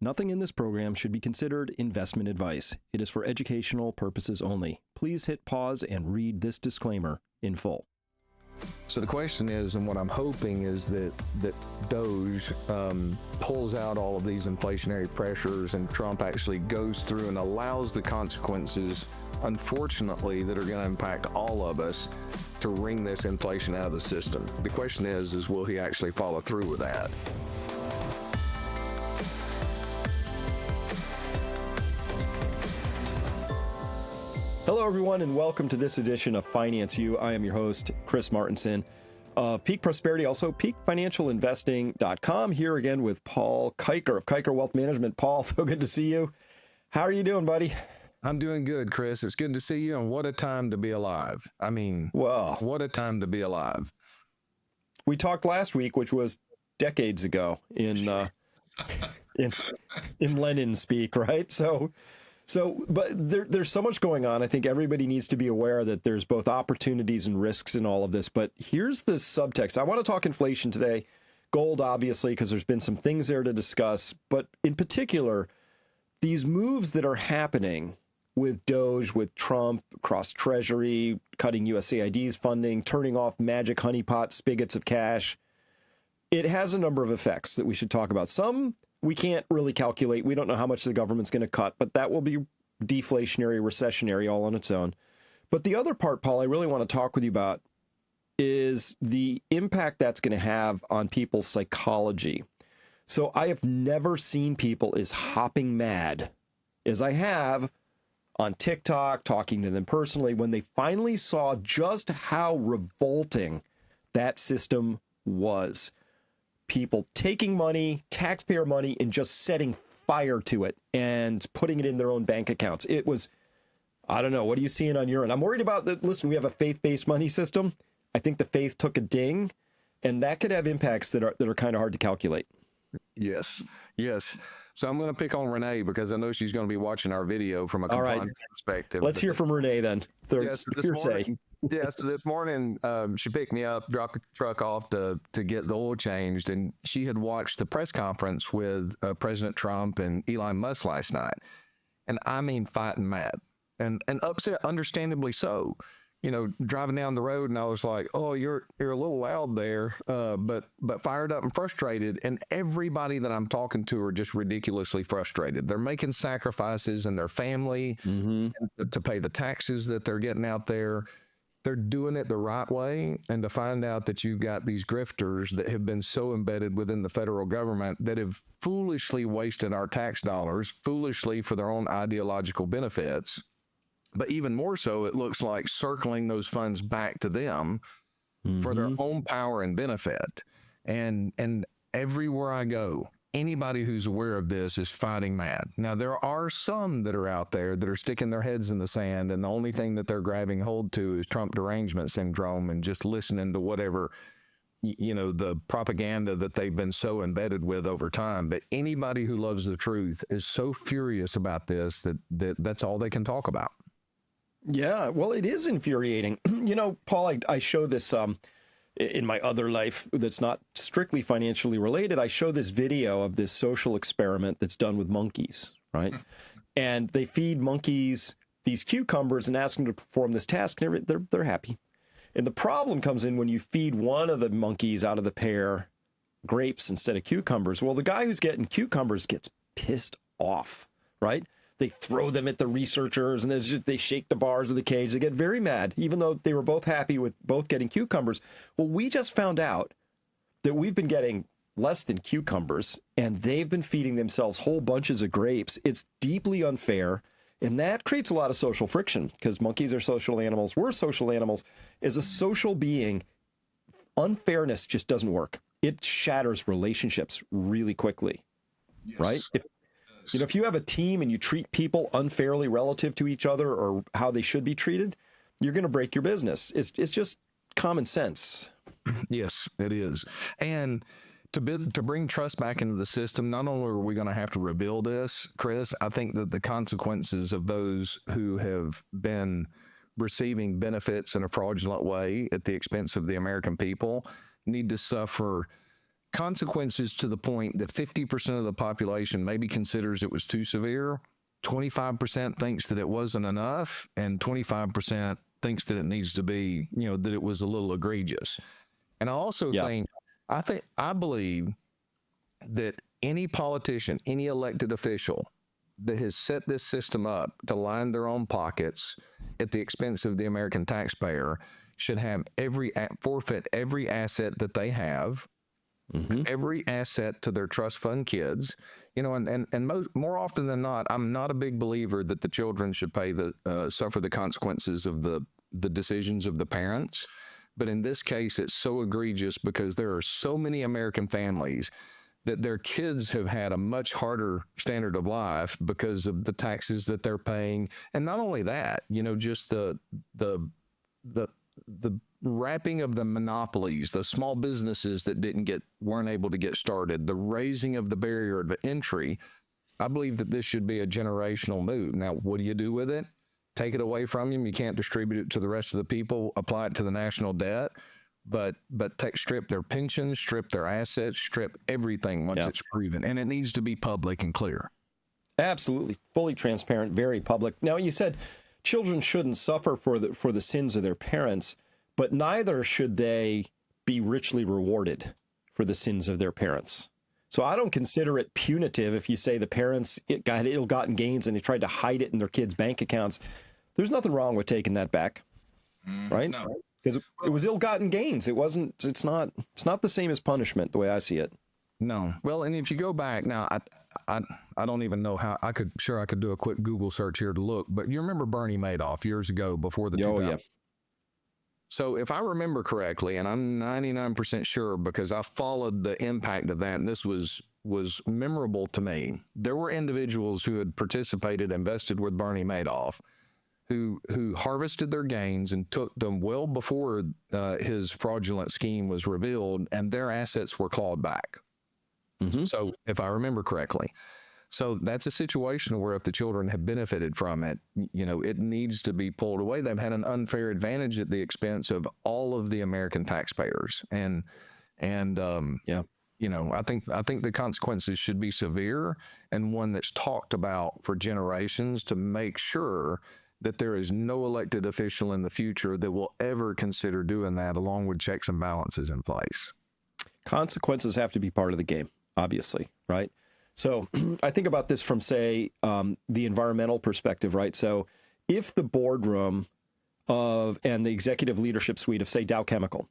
Nothing in this program should be considered investment advice. It is for educational purposes only. Please hit pause and read this disclaimer in full. So the question is, and what I'm hoping is that Doge pulls out all of these inflationary pressures and Trump actually goes through and allows the consequences, unfortunately, that are going to impact all of us to wring this inflation out of the system. The question is will he actually follow through with that? Hello, everyone, and welcome to this edition of Finance U. I am your host, Chris Martinson of Peak Prosperity, also peakfinancialinvesting.com. Here again with Paul Kiker of Kiker Wealth Management. Paul, so good to see you. How are you doing, buddy? I'm doing good, Chris. It's good to see you, and what a time to be alive. I mean, well, what a time to be alive. We talked last week, which was decades ago in Lenin speak, right? But there's so much going on. I think everybody needs to be aware that there's both opportunities and risks in all of this. But here's the subtext. I want to talk inflation today. Gold, obviously, because there's been some things there to discuss. But in particular, these moves that are happening with Doge, with Trump, across Treasury, cutting USAID's funding, turning off magic honeypot spigots of cash. It has a number of effects that we should talk about. Some we can't really calculate. We don't know how much the government's going to cut, but that will be deflationary, recessionary all on its own. But the other part, Paul, I really want to talk with you about is the impact that's going to have on people's psychology. So I have never seen people as hopping mad as I have on TikTok, talking to them personally, when they finally saw just how revolting that system was. People taking money, taxpayer money, and just setting fire to it and putting it in their own bank accounts. It was, I don't know, what are you seeing on your end? I'm worried about that. Listen, we have a faith-based money system. I think the faith took a ding, and that could have impacts that are kind of hard to calculate. Yes. So I'm going to pick on Renee because I know she's going to be watching our video from a compliance perspective. Let's hear from Renee then. So this morning, she picked me up, dropped the truck off to get the oil changed, and she had watched the press conference with President Trump and Elon Musk last night. And I mean, fighting mad and upset, understandably so. You know, driving down the road, and I was like, "Oh, you're a little loud there," but fired up and frustrated. And everybody that I'm talking to are just ridiculously frustrated. They're making sacrifices in their family to pay the taxes that they're getting out there. They're doing it the right way, and to find out that you've got these grifters that have been so embedded within the federal government that have foolishly wasted our tax dollars, foolishly for their own ideological benefits. But even more so, it looks like circling those funds back to them for their own power and benefit. And everywhere I go, anybody who's aware of this is fighting mad. Now, there are some that are out there that are sticking their heads in the sand, and the only thing that they're grabbing hold to is Trump derangement syndrome and just listening to whatever, you know, the propaganda that they've been so embedded with over time. But anybody who loves the truth is so furious about this that's all they can talk about. Yeah, well, it is infuriating. You know, Paul, I show this in my other life that's not strictly financially related. I show this video of this social experiment that's done with monkeys, right? And they feed monkeys these cucumbers and ask them to perform this task, and they're happy. And the problem comes in when you feed one of the monkeys out of the pair grapes instead of cucumbers. Well, the guy who's getting cucumbers gets pissed off, right? They throw them at the researchers, and they shake the bars of the cage. They get very mad, even though they were both happy with both getting cucumbers. Well, we just found out that we've been getting less than cucumbers, and they've been feeding themselves whole bunches of grapes. It's deeply unfair, and that creates a lot of social friction because monkeys are social animals. We're social animals. As a social being, unfairness just doesn't work. It shatters relationships really quickly, right? If you have a team and you treat people unfairly relative to each other or how they should be treated, you're going to break your business. It's just common sense. Yes, it is. And to bring trust back into the system, not only are we going to have to rebuild this, Chris, I think that the consequences of those who have been receiving benefits in a fraudulent way at the expense of the American people need to suffer consequences to the point that 50% of the population maybe considers it was too severe, 25% thinks that it wasn't enough, and 25% thinks that it needs to be, that it was a little egregious. And I also I believe that any politician, any elected official that has set this system up to line their own pockets at the expense of the American taxpayer should have forfeit every asset that they have, every asset to their trust fund kids, and more often than not, I'm not a big believer that the children should suffer the consequences of the decisions of the parents. But in this case, it's so egregious because there are so many American families that their kids have had a much harder standard of life because of the taxes that they're paying. And not only that, just the wrapping of the monopolies, the small businesses that weren't able to get started, the raising of the barrier of entry. I believe that this should be a generational move. Now, what do you do with it? Take it away from them. You can't distribute it to the rest of the people, apply it to the national debt. But strip their pensions, strip their assets, strip everything once it's proven. And it needs to be public and clear. Absolutely. Fully transparent, very public. Now, you said children shouldn't suffer for the sins of their parents, but neither should they be richly rewarded for the sins of their parents. So I don't consider it punitive if you say the parents got ill-gotten gains and they tried to hide it in their kids' bank accounts. There's nothing wrong with taking that back, right? No. Because it was ill-gotten gains. It's not the same as punishment, the way I see it. No. Well, and if you go back now, I don't even know how I could do a quick Google search here to look, but you remember Bernie Madoff years ago before the 2000s? Yeah. So if I remember correctly, and I'm 99% sure because I followed the impact of that, and this was memorable to me. There were individuals who had invested with Bernie Madoff, who harvested their gains and took them well before his fraudulent scheme was revealed, and their assets were clawed back. So if I remember correctly. So that's a situation where if the children have benefited from it, it needs to be pulled away. They've had an unfair advantage at the expense of all of the American taxpayers. I think the consequences should be severe and one that's talked about for generations to make sure that there is no elected official in the future that will ever consider doing that, along with checks and balances in place. Consequences have to be part of the game, obviously, right? So I think about this from, say, the environmental perspective, right? So if the boardroom and the executive leadership suite of, say, Dow Chemical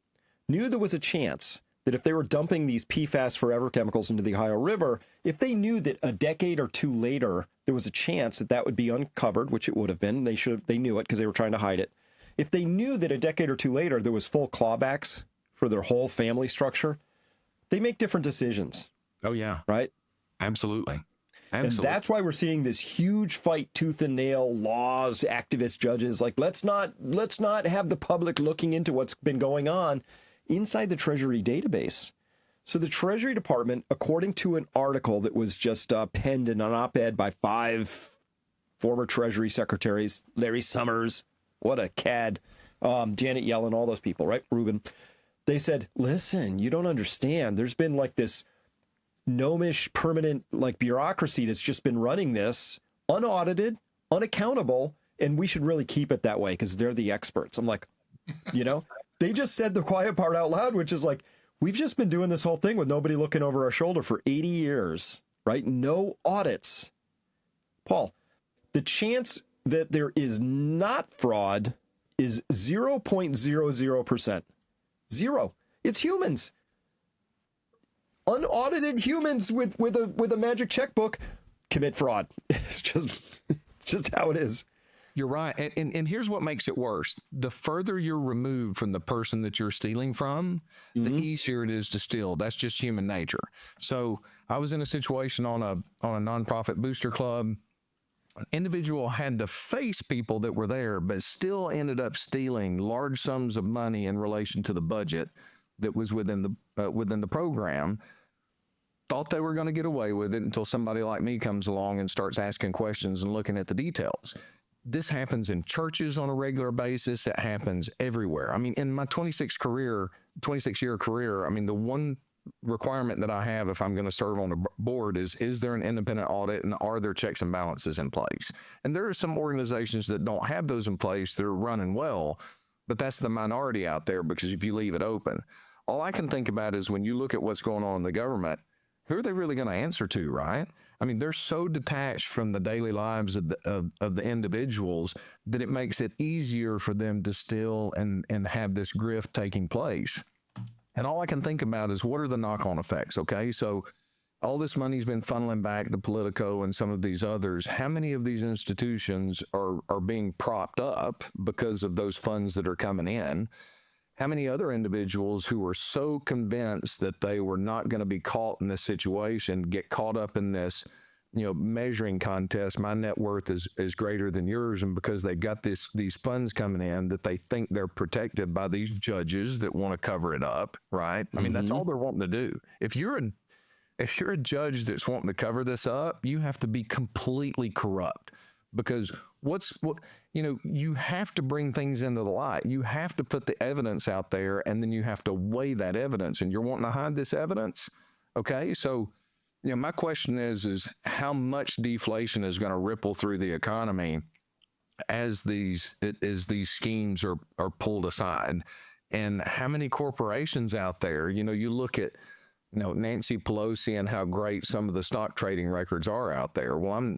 knew there was a chance that if they were dumping these PFAS forever chemicals into the Ohio River, if they knew that a decade or two later there was a chance that would be uncovered, which it would have been, they knew it because they were trying to hide it. If they knew that a decade or two later there was full clawbacks for their whole family structure, they make different decisions. Oh, yeah. Right? Absolutely. And that's why we're seeing this huge fight, tooth and nail, laws, activist judges, like, let's not have the public looking into what's been going on inside the Treasury database. So the Treasury Department, according to an article that was just penned in an op-ed by 5 former Treasury secretaries, Larry Summers, what a cad, Janet Yellen, all those people, right? Rubin. They said, listen, you don't understand. There's been like this gnomish permanent like bureaucracy that's just been running this unaudited, unaccountable, and we should really keep it that way because they're the experts. I'm like, they just said the quiet part out loud, which is like, we've just been doing this whole thing with nobody looking over our shoulder for 80 years, right? No audits. Paul, the chance that there is not fraud is 0.00%. Zero. It's humans. Unaudited humans with a magic checkbook commit fraud. It's just how it is. You're right. And here's what makes it worse. The further you're removed from the person that you're stealing from, the easier it is to steal. That's just human nature. So I was in a situation on a nonprofit booster club. An individual had to face people that were there, but still ended up stealing large sums of money in relation to the budget that was within the program. Thought they were going to get away with it until somebody like me comes along and starts asking questions and looking at the details. This happens in churches on a regular basis. It happens everywhere. I mean, in my 26-year career, I mean, the one requirement that I have if I'm going to serve on a board is there an independent audit and are there checks and balances in place? And there are some organizations that don't have those in place. They're running well, but that's the minority out there because if you leave it open, all I can think about is when you look at what's going on in the government, who are they really going to answer to, right? I mean, they're so detached from the daily lives of the individuals that it makes it easier for them to steal and have this grift taking place. And all I can think about is what are the knock-on effects, okay? So all this money's been funneling back to Politico and some of these others. How many of these institutions are being propped up because of those funds that are coming in? How many other individuals who were so convinced that they were not going to be caught in this situation get caught up in this, measuring contest? My net worth is greater than yours, and because they got these funds coming in, that they think they're protected by these judges that want to cover it up, right? I mean, that's all they're wanting to do. If you're a judge that's wanting to cover this up, you have to be completely corrupt. Because you have to bring things into the light. You have to put the evidence out there, and then you have to weigh that evidence. And you're wanting to hide this evidence, okay? So, my question is how much deflation is going to ripple through the economy as these schemes are pulled aside, and how many corporations out there? You look at Nancy Pelosi and how great some of the stock trading records are out there. Well,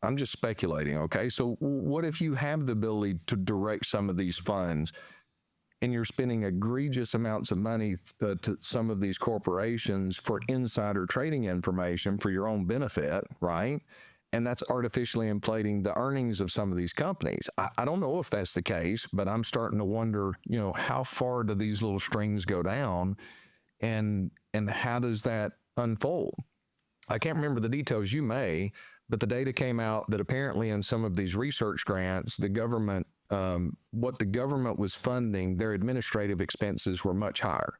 I'm just speculating, okay? So what if you have the ability to direct some of these funds and you're spending egregious amounts of money to some of these corporations for insider trading information for your own benefit, right? And that's artificially inflating the earnings of some of these companies. I don't know if that's the case, but I'm starting to wonder, how far do these little strings go down and how does that unfold? I can't remember the details, you may, but the data came out that apparently in some of these research grants, the government, what the government was funding, their administrative expenses were much higher.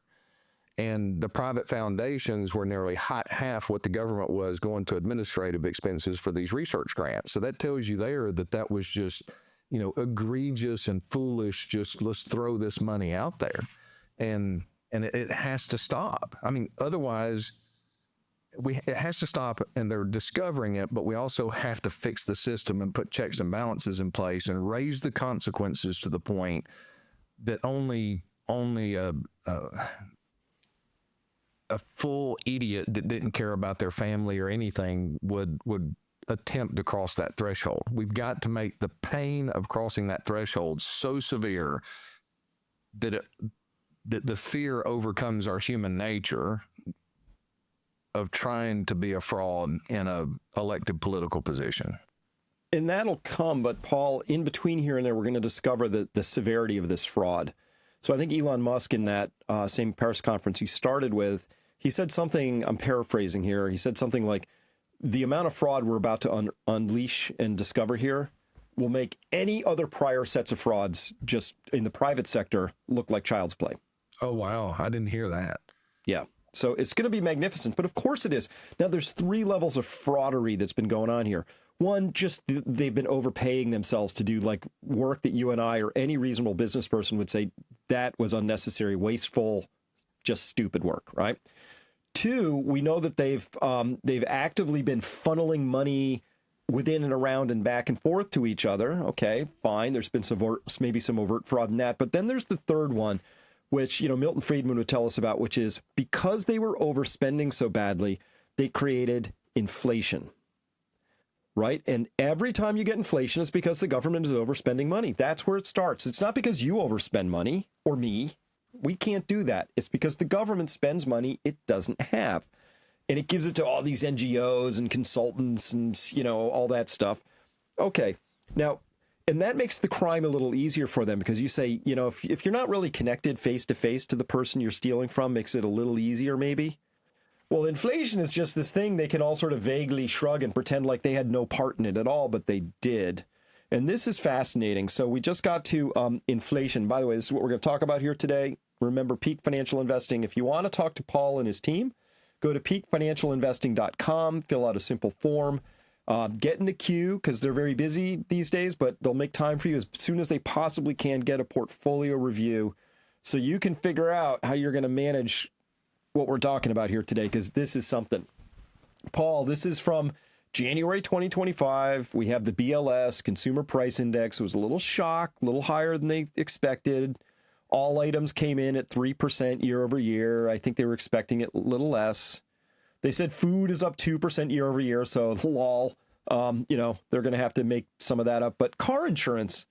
And the private foundations were nearly half what the government was going to administrative expenses for these research grants. So that tells you there that was just, egregious and foolish, just let's throw this money out there. And it has to stop. I mean, otherwise, it has to stop, and they're discovering it, but we also have to fix the system and put checks and balances in place and raise the consequences to the point that only a full idiot that didn't care about their family or anything would attempt to cross that threshold. We've got to make the pain of crossing that threshold so severe that the fear overcomes our human nature of trying to be a fraud in a elected political position. And that'll come, but Paul, in between here and there, we're going to discover the severity of this fraud. So I think Elon Musk in that same Paris conference he started with, he said something, I'm paraphrasing here, he said something like, the amount of fraud we're about to unleash and discover here will make any other prior sets of frauds just in the private sector look like child's play. Oh, wow. I didn't hear that. Yeah. So it's going to be magnificent, but of course it is. Now, there's 3 levels of fraudery that's been going on here. One, just they've been overpaying themselves to do like work that you and I or any reasonable business person would say that was unnecessary, wasteful, just stupid work, right? 2, we know that they've actively been funneling money within and around and back and forth to each other. Okay, fine. There's been maybe some overt fraud in that. But then there's the third one, which, Milton Friedman would tell us about, which is because they were overspending so badly, they created inflation, right? And every time you get inflation, it's because the government is overspending money. That's where it starts. It's not because you overspend money or me. We can't do that. It's because the government spends money it doesn't have. And it gives it to all these NGOs and consultants and, all that stuff. Okay. Now, and that makes the crime a little easier for them because you say, if you're not really connected face to face to the person you're stealing from, makes it a little easier maybe. Well, inflation is just this thing they can all sort of vaguely shrug and pretend like they had no part in it at all, but they did. And this is fascinating. So we just got to inflation. By the way, this is what we're going to talk about here today. Remember, Peak Financial Investing. If you want to talk to Paul and his team, go to peakfinancialinvesting.com, fill out a simple form. Get in the queue because they're very busy these days, but they'll make time for you as soon as they possibly can. Get a portfolio review so you can figure out how you're going to manage what we're talking about here today, because this is something. Paul, this is from January 2025. We have the BLS Consumer Price Index. It was a little shocked, a little higher than they expected. All items came in at 3% year over year. I think they were expecting it a little less. They said food is up 2% year over year. So lol, they're going to have to make some of that up. But car insurance,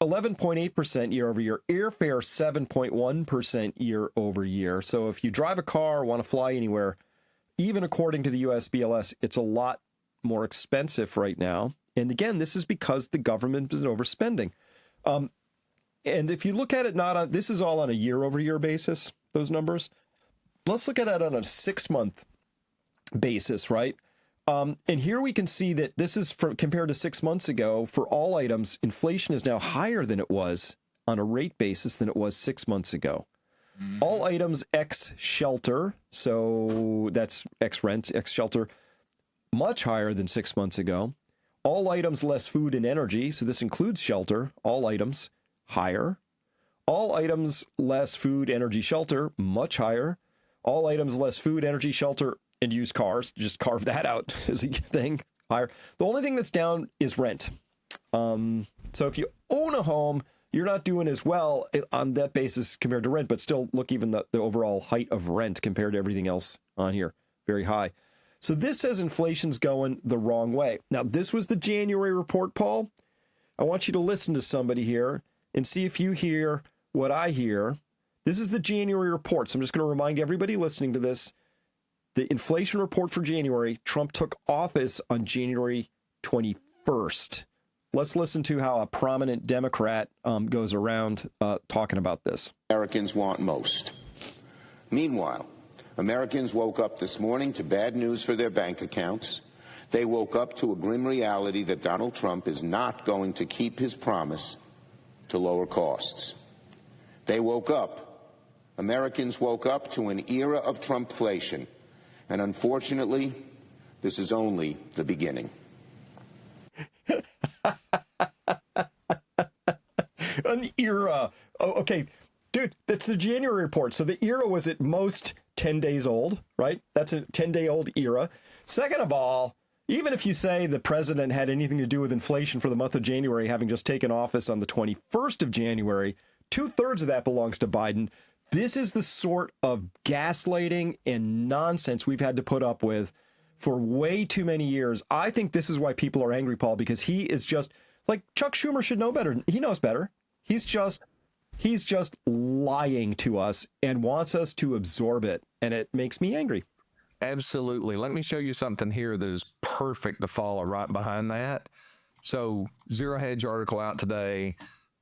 11.8% year over year. Airfare, 7.1% year over year. So if you drive a car or want to fly anywhere, even according to the US BLS, it's a lot more expensive right now. And again, this is because the government is overspending. And if you look at it, this is all on a year over year basis, those numbers. Let's look at it on a 6-month basis, right? And here we can see that this is compared to 6 months ago. For all items, inflation is now higher than it was on a rate basis than it was 6 months ago. All items ex shelter, so that's ex rent, ex shelter, much higher than 6 months ago. All items less food and energy, so this includes shelter, all items higher. All items less food, energy, shelter, much higher. All items less food, energy, shelter, and used cars, just carve that out as a thing, higher. The only thing that's down is rent. So if you own a home, you're not doing as well on that basis compared to rent, but still look, even the overall height of rent compared to everything else on here, very high. So this says inflation's going the wrong way. Now, this was the January report, Paul. I want you to listen to somebody here and see if you hear what I hear. This is the January report. So I'm just going to remind everybody listening to this, the inflation report for January, Trump took office on January 21st. Let's listen to how a prominent Democrat goes around talking about this. Americans want most. Meanwhile, Americans woke up this morning to bad news for their bank accounts. They woke up to a grim reality that Donald Trump is not going to keep his promise to lower costs. They woke up. Americans woke up to an era of Trumpflation. And unfortunately, this is only the beginning. An era. Oh, okay, dude, that's the January report. So the era was at most 10 days old, right? That's a 10-day-old era. Second of all, even if you say the president had anything to do with inflation for the month of January, having just taken office on the 21st of January, 2/3 of that belongs to Biden. This is the sort of gaslighting and nonsense we've had to put up with for way too many years. I think this is why people are angry, Paul, because he is just like Chuck Schumer should know better. He knows better. He's just lying to us and wants us to absorb it. And it makes me angry. Absolutely. Let me show you something here that is perfect to follow right behind that. So Zero Hedge article out today,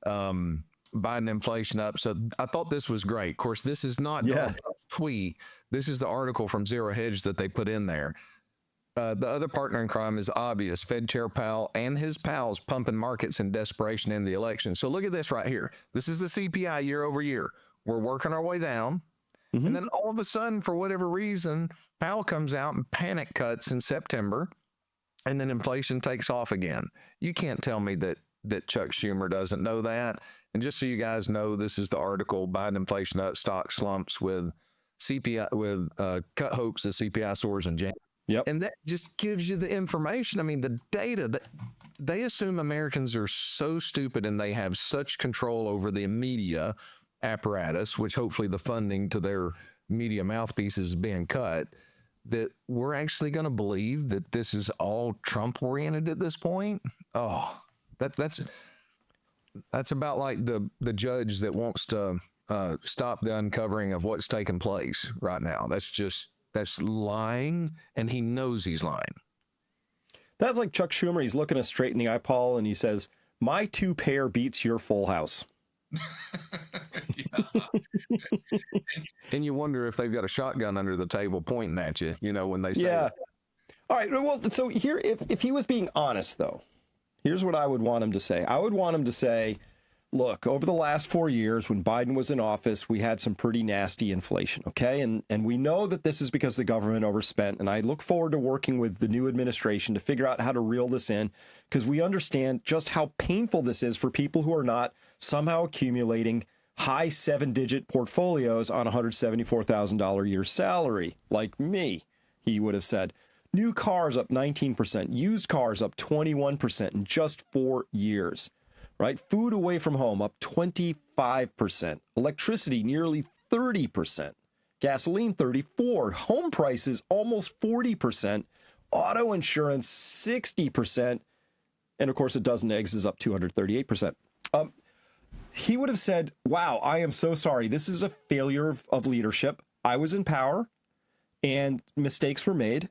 Biden inflation up. So I thought this was great. Of course, this is not a tweet. This is the article from Zero Hedge that they put in there. The other partner in crime is obvious. Fed Chair Powell and his pals pumping markets in desperation in the election. So look at this right here. This is the CPI year over year. We're working our way down. Mm-hmm. And then all of a sudden, for whatever reason, Powell comes out and panic cuts in September. And then inflation takes off again. You can't tell me that Chuck Schumer doesn't know that. And just so you guys know, this is the article, Biden inflation up, stock slumps with CPI, with cut hopes as CPI soars in January. Yep. And that just gives you the information. I mean, the data that they assume Americans are so stupid and they have such control over the media apparatus, which hopefully the funding to their media mouthpieces is being cut, that we're actually going to believe that this is all Trump oriented at this point. Oh, that's about like the judge that wants to stop the uncovering of what's taking place right now. That's lying, and he knows he's lying. That's like Chuck Schumer. He's looking us straight in the eye, Paul, and he says, "My two pair beats your full house." And you wonder if they've got a shotgun under the table pointing at you, when they say that. All right. Well, so here, if he was being honest, though, here's what I would want him to say. I would want him to say, look, over the last 4 years when Biden was in office, we had some pretty nasty inflation, okay? And we know that this is because the government overspent, and I look forward to working with the new administration to figure out how to reel this in, because we understand just how painful this is for people who are not somehow accumulating high 7-digit portfolios on $174,000 a year salary, like me, he would have said. New cars up 19%, used cars up 21% in just 4 years, right? Food away from home up 25%, electricity nearly 30%, gasoline 34%, home prices almost 40%, auto insurance 60%, and of course a dozen eggs is up 238%. He would have said, wow, I am so sorry. This is a failure of leadership. I was in power and mistakes were made,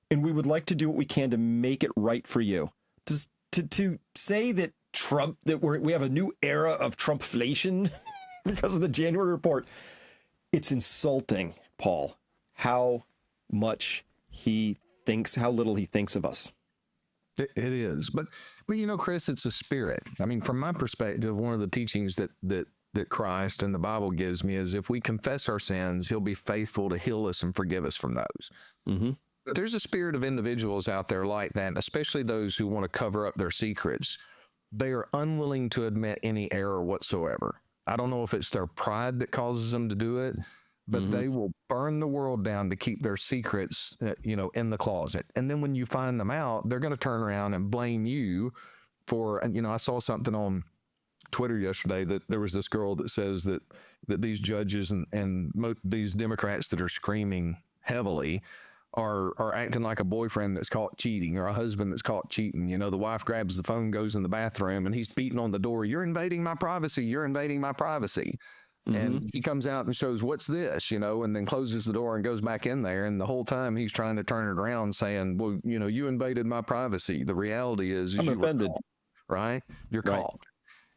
and we would like to do what we can to make it right for you. To say that Trump, that we have a new era of Trumpflation because of the January report, it's insulting, Paul, how much he thinks, how little he thinks of us. It is. But you know, Chris, it's a spirit. I mean, from my perspective, one of the teachings that Christ and the Bible gives me is if we confess our sins, he'll be faithful to heal us and forgive us from those. Mm-hmm. But there's a spirit of individuals out there like that, especially those who want to cover up their secrets. They are unwilling to admit any error whatsoever. I don't know if it's their pride that causes them to do it, but they will burn the world down to keep their secrets, in the closet. And then when you find them out, they're going to turn around and blame you for, I saw something on Twitter yesterday that there was this girl that says that these judges and these Democrats that are screaming heavily are acting like a boyfriend that's caught cheating or a husband that's caught cheating. You know, the wife grabs the phone, goes in the bathroom, and he's beating on the door. You're invading my privacy. You're invading my privacy. And he comes out and shows, what's this, and then closes the door and goes back in there. And the whole time he's trying to turn it around saying, well, you invaded my privacy. The reality is I'm offended, caught, right? You're caught.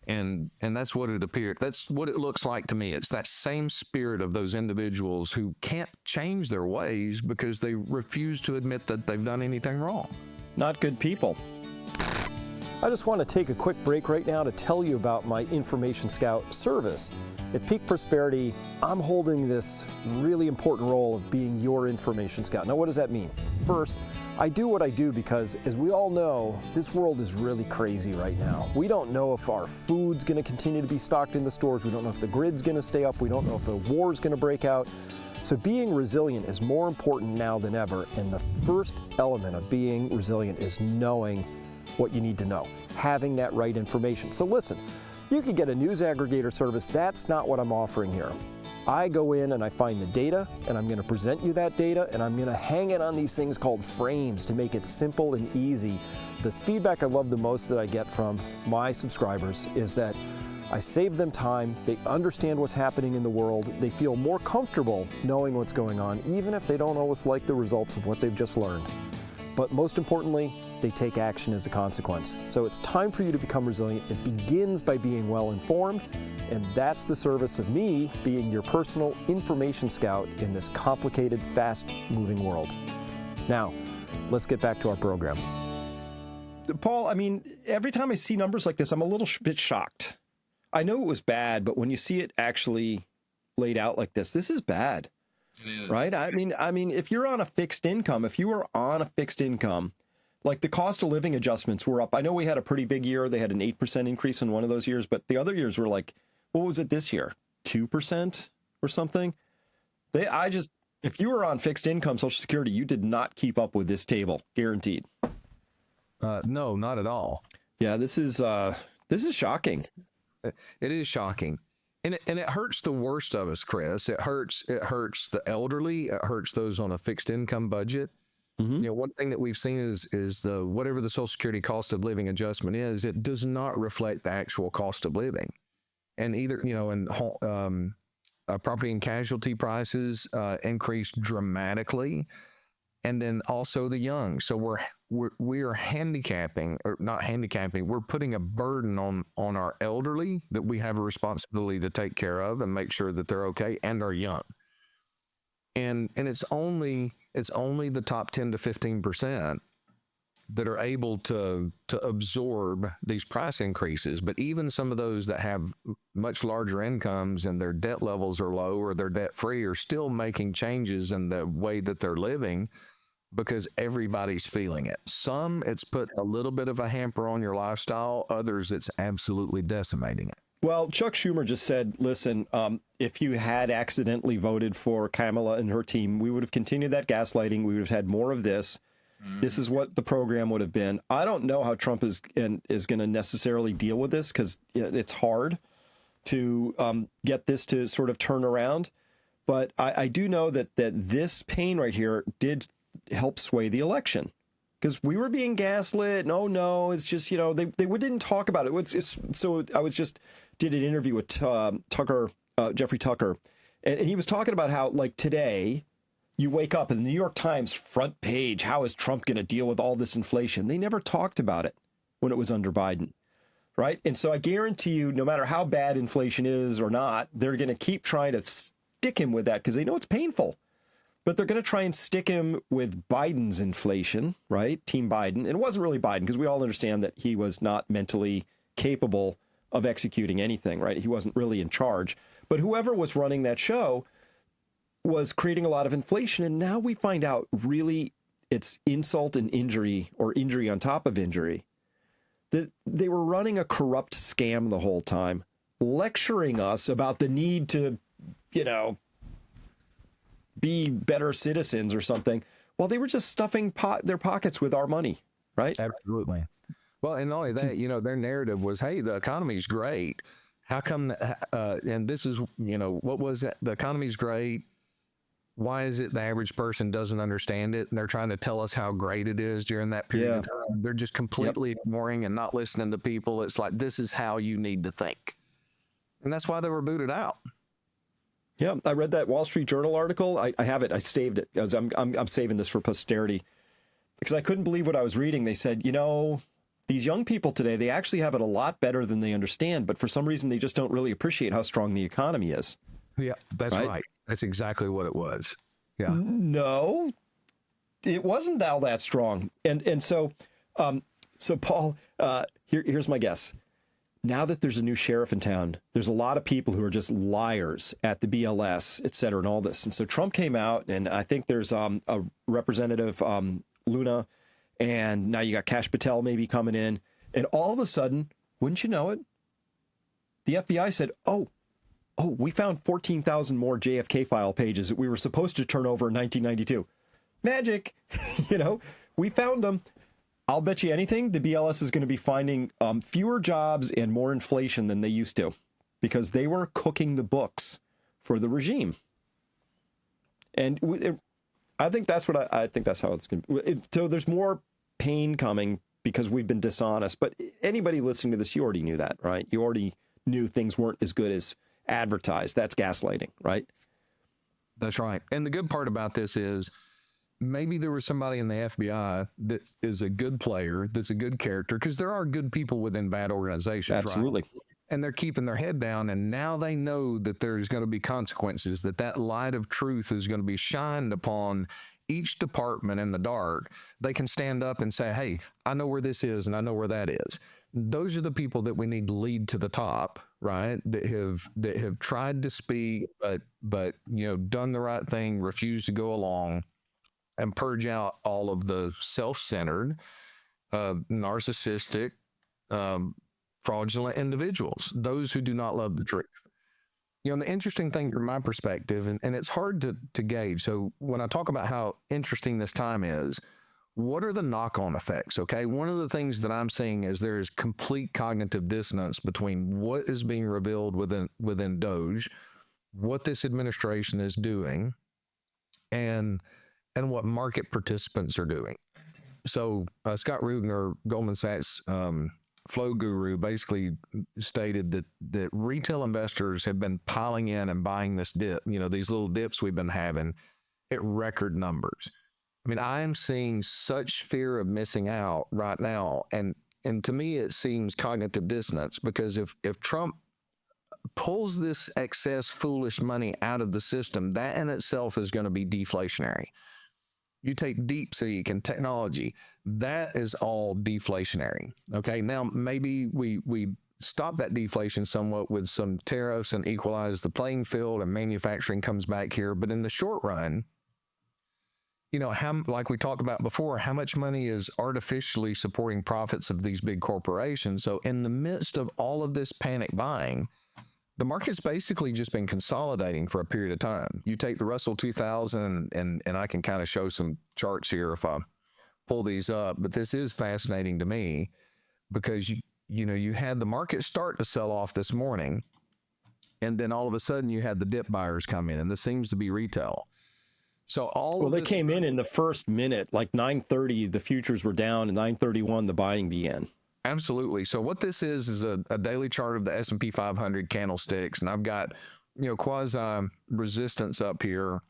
And that's what it appeared. That's what it looks like to me. It's that same spirit of those individuals who can't change their ways because they refuse to admit that they've done anything wrong. Not good people. I just want to take a quick break right now to tell you about my Information Scout service. At Peak Prosperity, I'm holding this really important role of being your Information Scout. Now, what does that mean? First, I do what I do because, as we all know, this world is really crazy right now. We don't know if our food's going to continue to be stocked in the stores. We don't know if the grid's going to stay up. We don't know if a war's going to break out. So being resilient is more important now than ever. And the first element of being resilient is knowing what you need to know, having that right information. So listen, you could get a news aggregator service. That's not what I'm offering here. I go in and I find the data, and I'm going to present you that data, and I'm going to hang it on these things called frames to make it simple and easy. The feedback I love the most that I get from my subscribers is that I save them time, they understand what's happening in the world, they feel more comfortable knowing what's going on, even if they don't always like the results of what they've just learned. But most importantly, they take action as a consequence. So it's time for you to become resilient. It begins by being well informed, and that's the service of me being your personal information scout in this complicated, fast-moving world. Now, let's get back to our program. Paul, I mean, every time I see numbers like this, I'm a little bit shocked. I know it was bad, but when you see it actually laid out like this is bad. It is. Right? I mean, if you are on a fixed income, like the cost of living adjustments were up. I know we had a pretty big year. They had an 8% increase in one of those years, but the other years were like, what was it this year? 2% or something? If you were on fixed income Social Security, you did not keep up with this table, guaranteed. No, not at all. Yeah, this is shocking. It is shocking. And it hurts the worst of us, Chris. It hurts the elderly. It hurts those on a fixed income budget. Mm-hmm. One thing that we've seen is the whatever the Social Security cost of living adjustment is, it does not reflect the actual cost of living. And either, property and casualty prices increased dramatically. And then also the young. So we are handicapping, or not handicapping, we're putting a burden on our elderly that we have a responsibility to take care of and make sure that they're okay, and our young. And it's only the top 10 to 15% that are able to absorb these price increases. But even some of those that have much larger incomes and their debt levels are low or they're debt free are still making changes in the way that they're living because everybody's feeling it. Some, it's put a little bit of a hamper on your lifestyle. Others, it's absolutely decimating it. Well, Chuck Schumer just said, listen, if you had accidentally voted for Kamala and her team, we would have continued that gaslighting. We would have had more of this. This is what the program would have been. I don't know how Trump is going to necessarily deal with this, because it's hard to get this to sort of turn around. But I do know that this pain right here did help sway the election, because we were being gaslit. No, it's just, they didn't talk about it. So I did an interview with Jeffrey Tucker, and he was talking about how, like, today you wake up and the New York Times front page, how is Trump going to deal with all this inflation? They never talked about it when it was under Biden, right? And so I guarantee you, no matter how bad inflation is or not, they're going to keep trying to stick him with that, because they know it's painful. But they're going to try and stick him with Biden's inflation, right? Team Biden. And it wasn't really Biden, because we all understand that he was not mentally capable of executing anything, right? He wasn't really in charge. But whoever was running that show was creating a lot of inflation. And now we find out, really, it's insult and injury, or injury on top of injury, that they were running a corrupt scam the whole time, lecturing us about the need to, be better citizens or something, while they were just stuffing their pockets with our money, right? Absolutely. Well, and not only that, their narrative was, hey, the economy's great. How come, and this is, what was that? The economy's great. Why is it the average person doesn't understand it? And they're trying to tell us how great it is during that period of time. They're just completely ignoring and not listening to people. It's like, this is how you need to think. And that's why they were booted out. Yeah, I read that Wall Street Journal article. I have it. I saved it, because I'm saving this for posterity, because I couldn't believe what I was reading. They said, these young people today, they actually have it a lot better than they understand, but for some reason they just don't really appreciate how strong the economy is. Yeah, that's right. That's exactly what it was. Yeah. No, it wasn't all that strong. And so Paul, here's my guess. Now that there's a new sheriff in town, there's a lot of people who are just liars at the BLS, et cetera, and all this. And so Trump came out, and I think there's a representative, Luna, and now you got Kash Patel maybe coming in. And all of a sudden, wouldn't you know it, the FBI said, oh, we found 14,000 more JFK file pages that we were supposed to turn over in 1992. Magic, we found them. I'll bet you anything, the BLS is going to be finding fewer jobs and more inflation than they used to, because they were cooking the books for the regime. And I think that's what I think that's how it's going to be. So there's more pain coming because we've been dishonest. But anybody listening to this, you already knew that, right? You already knew things weren't as good as advertised. That's gaslighting, right? That's right. And the good part about this is, maybe there was somebody in the FBI that is a good player, that's a good character, because there are good people within bad organizations. Absolutely. Right? And they're keeping their head down, and now they know that there's going to be consequences, that light of truth is going to be shined upon each department in the dark. They can stand up and say, hey, I know where this is and I know where that is. Those are the people that we need to lead to the top, right? That have tried to speak, but done the right thing, refused to go along, and purge out all of the self-centered, narcissistic, fraudulent individuals, those who do not love the truth. And the interesting thing from my perspective, and it's hard to gauge. So when I talk about how interesting this time is, what are the knock-on effects? Okay. One of the things that I'm seeing is there is complete cognitive dissonance between what is being revealed within Doge, what this administration is doing, and what market participants are doing. So Scott Rudner, Goldman Sachs flow guru, basically stated that retail investors have been piling in and buying this dip, these little dips we've been having at record numbers. I mean, I am seeing such fear of missing out right now. And to me, it seems cognitive dissonance, because if Trump pulls this excess foolish money out of the system, that in itself is going to be deflationary. You take DeepSeek and technology, that is all deflationary. Okay, now maybe we stop that deflation somewhat with some tariffs and equalize the playing field, and manufacturing comes back here. But in the short run, how, like we talked about before, how much money is artificially supporting profits of these big corporations. So in the midst of all of this panic buying, the market's basically just been consolidating for a period of time. You take the Russell 2000, and I can kind of show some charts here if I pull these up, but this is fascinating to me because you had the market start to sell off this morning, and then all of a sudden you had the dip buyers come in, and this seems to be retail. So they came in the first minute, like 9:30, the futures were down, and 9:31 the buying began. Absolutely. So what this is a daily chart of the S&P 500 candlesticks, and I've got quasi resistance up here,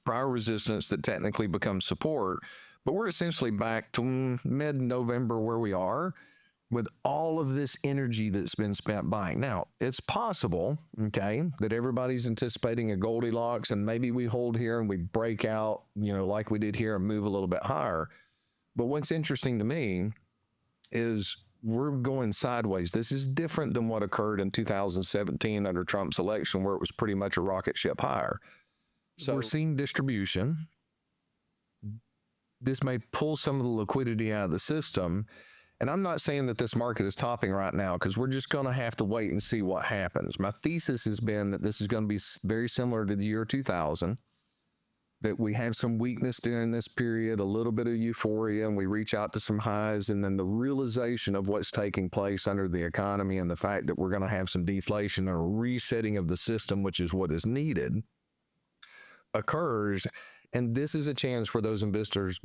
prior resistance that technically becomes support, but we're essentially back to mid-November where we are, with all of this energy that's been spent buying. Now, it's possible, okay, that everybody's anticipating a Goldilocks and maybe we hold here and we break out, like we did here and move a little bit higher. But what's interesting to me is we're going sideways. This is different than what occurred in 2017 under Trump's election, where it was pretty much a rocket ship higher. So we're seeing distribution. This may pull some of the liquidity out of the system. And I'm not saying that this market is topping right now, because we're just going to have to wait and see what happens. My thesis has been that this is going to be very similar to the year 2000, that we have some weakness during this period, a little bit of euphoria, and we reach out to some highs, and then the realization of what's taking place under the economy and the fact that we're going to have some deflation or resetting of the system, which is what is needed, occurs. And this is a chance for those investors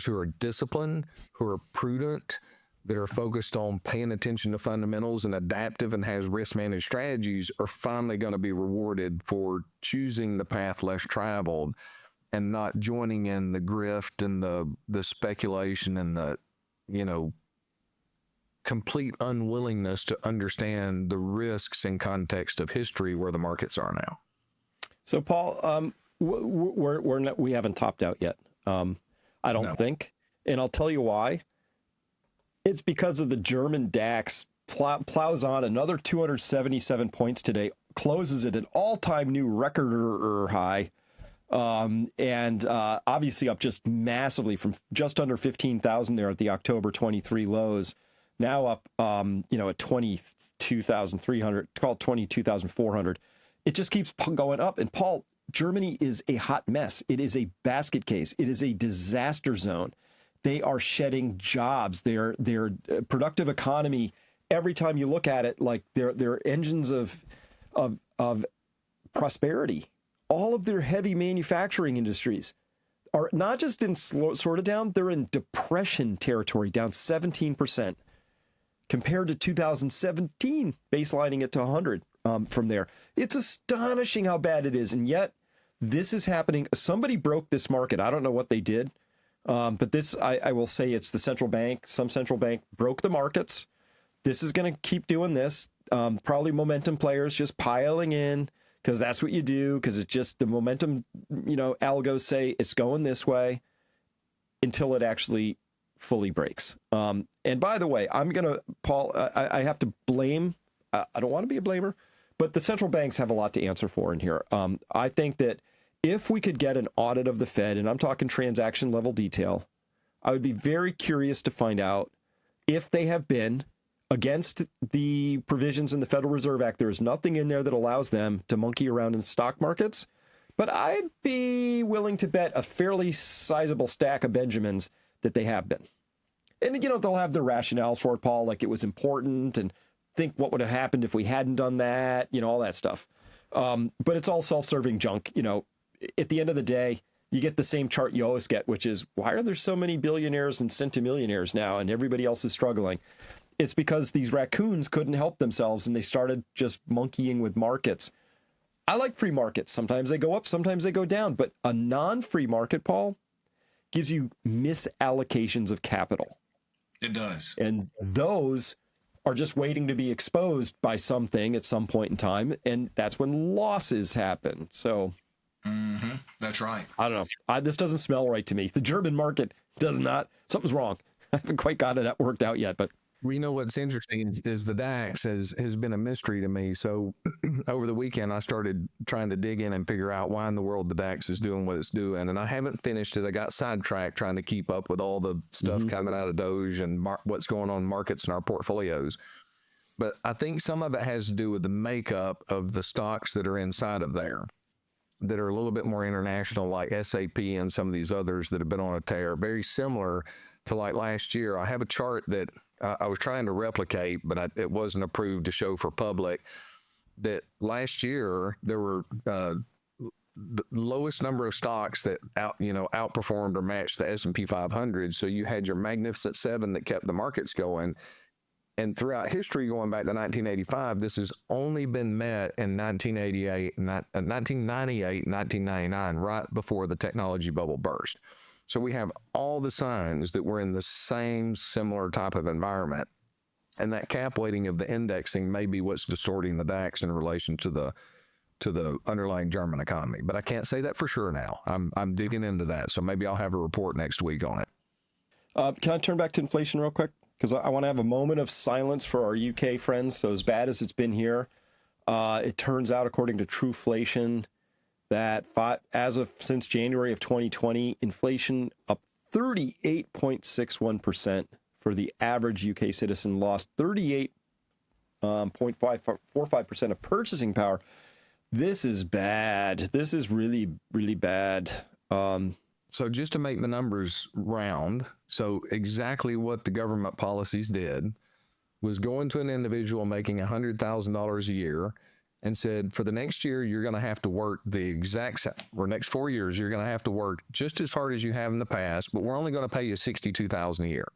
who are disciplined, who are prudent, that are focused on paying attention to fundamentals and adaptive and has risk managed strategies, are finally going to be rewarded for choosing the path less traveled and not joining in the grift and the speculation and the, complete unwillingness to understand the risks in context of history where the markets are now. So, Paul, we haven't topped out yet. I don't think, and I'll tell you why. It's because of the German DAX plows on another 277 points today, closes at an all-time new record high, and obviously up just massively from just under 15,000 there at the October 23 lows, now up, at 22,300, call it 22,400. It just keeps going up. And Paul, Germany is a hot mess. It is a basket case. It is a disaster zone. They are shedding jobs. Their productive economy, every time you look at it, like they're engines of prosperity. All of their heavy manufacturing industries are not just in sort of down, they're in depression territory, down 17% compared to 2017, baselining it to 100 from there. It's astonishing how bad it is. And yet this is happening. Somebody broke this market. I don't know what they did. But this, I will say, it's the central bank. Some central bank broke the markets. This is going to keep doing this. Probably momentum players just piling in, because that's what you do, because it's just the momentum, algos say it's going this way until it actually fully breaks. And by the way, Paul, I have to blame, I don't want to be a blamer, but the central banks have a lot to answer for in here. I think that if we could get an audit of the Fed, and I'm talking transaction level detail, I would be very curious to find out if they have been against the provisions in the Federal Reserve Act. There is nothing in there that allows them to monkey around in stock markets, but I'd be willing to bet a fairly sizable stack of Benjamins that they have been. And, they'll have their rationales for it, Paul, like it was important, and think what would have happened if we hadn't done that, all that stuff. But it's all self-serving junk. At the end of the day, you get the same chart you always get, which is, why are there so many billionaires and centimillionaires now and everybody else is struggling? It's because these raccoons couldn't help themselves and they started just monkeying with markets. I like free markets. Sometimes they go up, sometimes they go down. But a non-free market, Paul, gives you misallocations of capital. It does. And those are just waiting to be exposed by something at some point in time. And that's when losses happen. So... That's right. I don't know. This doesn't smell right to me. The German market does not. Something's wrong. I haven't quite got it worked out yet, but Well, you know what's interesting is the DAX has been a mystery to me. So over the weekend, I started trying to dig in and figure out why in the world the DAX is doing what it's doing. And I haven't finished it. I got sidetracked trying to keep up with all the stuff coming out of Doge and what's going on in markets and our portfolios. But I think some of it has to do with the makeup of the stocks that are inside of there that are a little bit more international, like SAP and some of these others that have been on a tear, very similar to like last year. I have a chart that I was trying to replicate, but it wasn't approved to show for public. That last year there were the lowest number of stocks that outperformed or matched the S&P 500. So you had your Magnificent Seven that kept the markets going. And throughout history, going back to 1985, this has only been met in 1998, 1998, 1999, right before the technology bubble burst. So we have all the signs that we're in the same similar type of environment. And that cap weighting of the indexing may be what's distorting the DAX in relation to the underlying German economy. But I can't say that for sure now. I'm digging into that. So maybe I'll have a report next week on it. Can I turn back to inflation real quick? Because I want to have a moment of silence for our UK friends. So as bad as it's been here, it turns out, according to Trueflation, that since January of 2020, inflation up 38.61% for the average UK citizen, lost 38.45% of purchasing power. This is bad. This is really, really bad. So just to make the numbers round, so exactly what the government policies did was going to an individual making $100,000 a year and said, for the next year, you're going to have to work next 4 years, you're going to have to work just as hard as you have in the past, but we're only going to pay you $62,000 a year.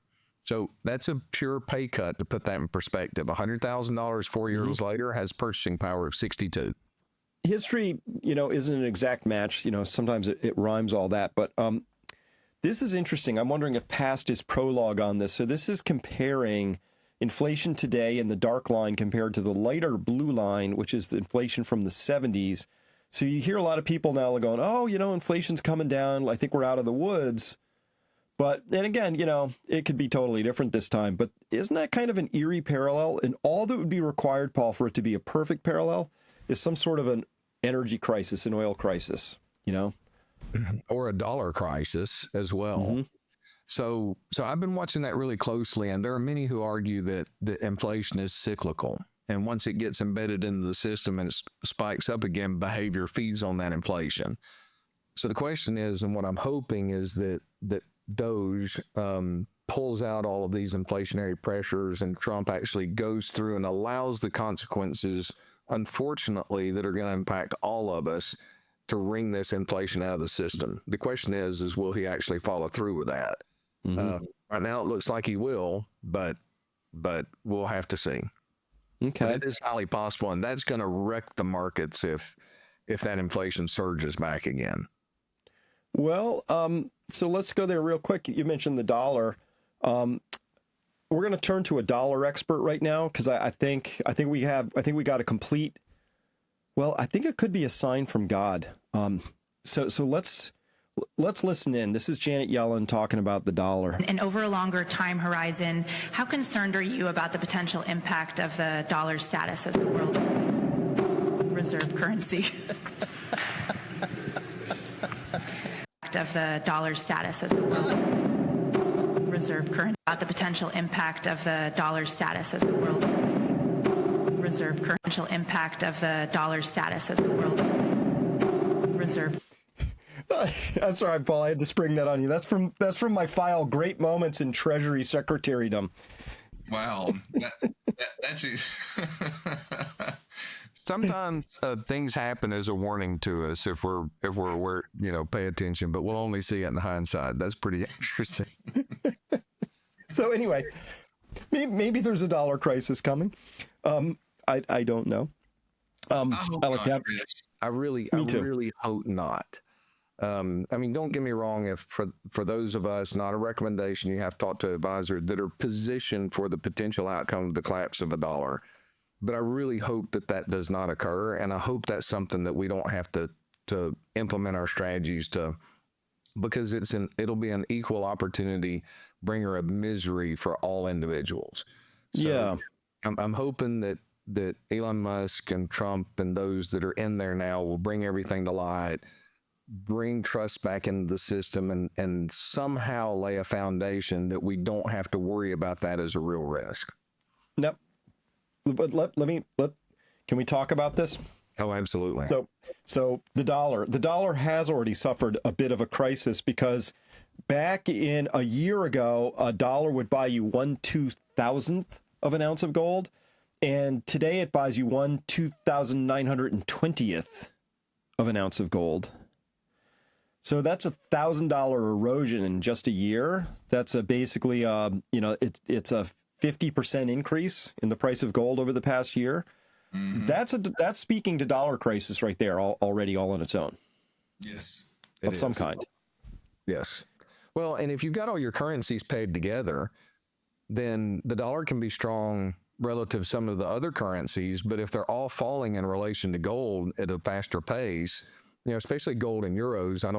So that's a pure pay cut to put that in perspective. $100,000 4 years later has purchasing power of 62. History, isn't an exact match. Sometimes it rhymes all that. But this is interesting. I'm wondering if past is prologue on this. So this is comparing inflation today in the dark line compared to the lighter blue line, which is the inflation from the 70s. So you hear a lot of people now going, oh, inflation's coming down. I think we're out of the woods. But then again, it could be totally different this time. But isn't that kind of an eerie parallel? And all that would be required, Paul, for it to be a perfect parallel is some sort of an energy crisis, an oil crisis, or a dollar crisis as well. So I've been watching that really closely, and there are many who argue that inflation is cyclical, and once it gets embedded into the system and it spikes up again, behavior feeds on that inflation. So the question is, and what I'm hoping is that Doge pulls out all of these inflationary pressures, and Trump actually goes through and allows the consequences, unfortunately, that are going to impact all of us, to wring this inflation out of the system. The question is will he actually follow through with that? Right now, it looks like he will, but we'll have to see. Okay. But it is highly possible, and that's going to wreck the markets if that inflation surges back again. Well, so let's go there real quick. You mentioned the dollar. We're going to turn to a dollar expert right now, because I think we got a complete. Well, I think it could be a sign from God. So let's listen in. This is Janet Yellen talking about the dollar. And over a longer time horizon, how concerned are you about the potential impact of the dollar status as the world's reserve currency? Of the dollar status as the world's reserve currency. About the potential impact of the dollar status as the world's reserve currency. Impact of the dollar status as the world's reserve. That's all right, Paul. I had to spring that on you. That's from my file, Great Moments in Treasury Secretary-dom. Wow. That's it. Sometimes things happen as a warning to us if we're aware, pay attention, but we'll only see it in hindsight. That's pretty interesting. So anyway, maybe there's a dollar crisis coming. I don't know. I really hope not. Don't get me wrong. If for those of us, not a recommendation, you have to talk to an advisor that are positioned for the potential outcome of the collapse of a dollar. But I really hope that does not occur, and I hope that's something that we don't have to implement our strategies to, because it'll be an equal opportunity bringer of misery for all individuals. So Yeah. I'm hoping that Elon Musk and Trump and those that are in there now will bring everything to light, bring trust back into the system, and somehow lay a foundation that we don't have to worry about that as a real risk. Nope. But can we talk about this? Oh, absolutely. So the dollar has already suffered a bit of a crisis because back in a year ago, a dollar would buy you 1/2000th of an ounce of gold. And today it buys you 1/2920th of an ounce of gold. So that's $1,000 erosion in just a year. That's basically it's a 50% increase in the price of gold over the past year. Mm-hmm. That's speaking to dollar crisis right there already all on its own. Yes. Of some kind. Yes. Well, and if you've got all your currencies paid together, then the dollar can be strong relative to some of the other currencies. But if they're all falling in relation to gold at a faster pace, especially gold and euros, I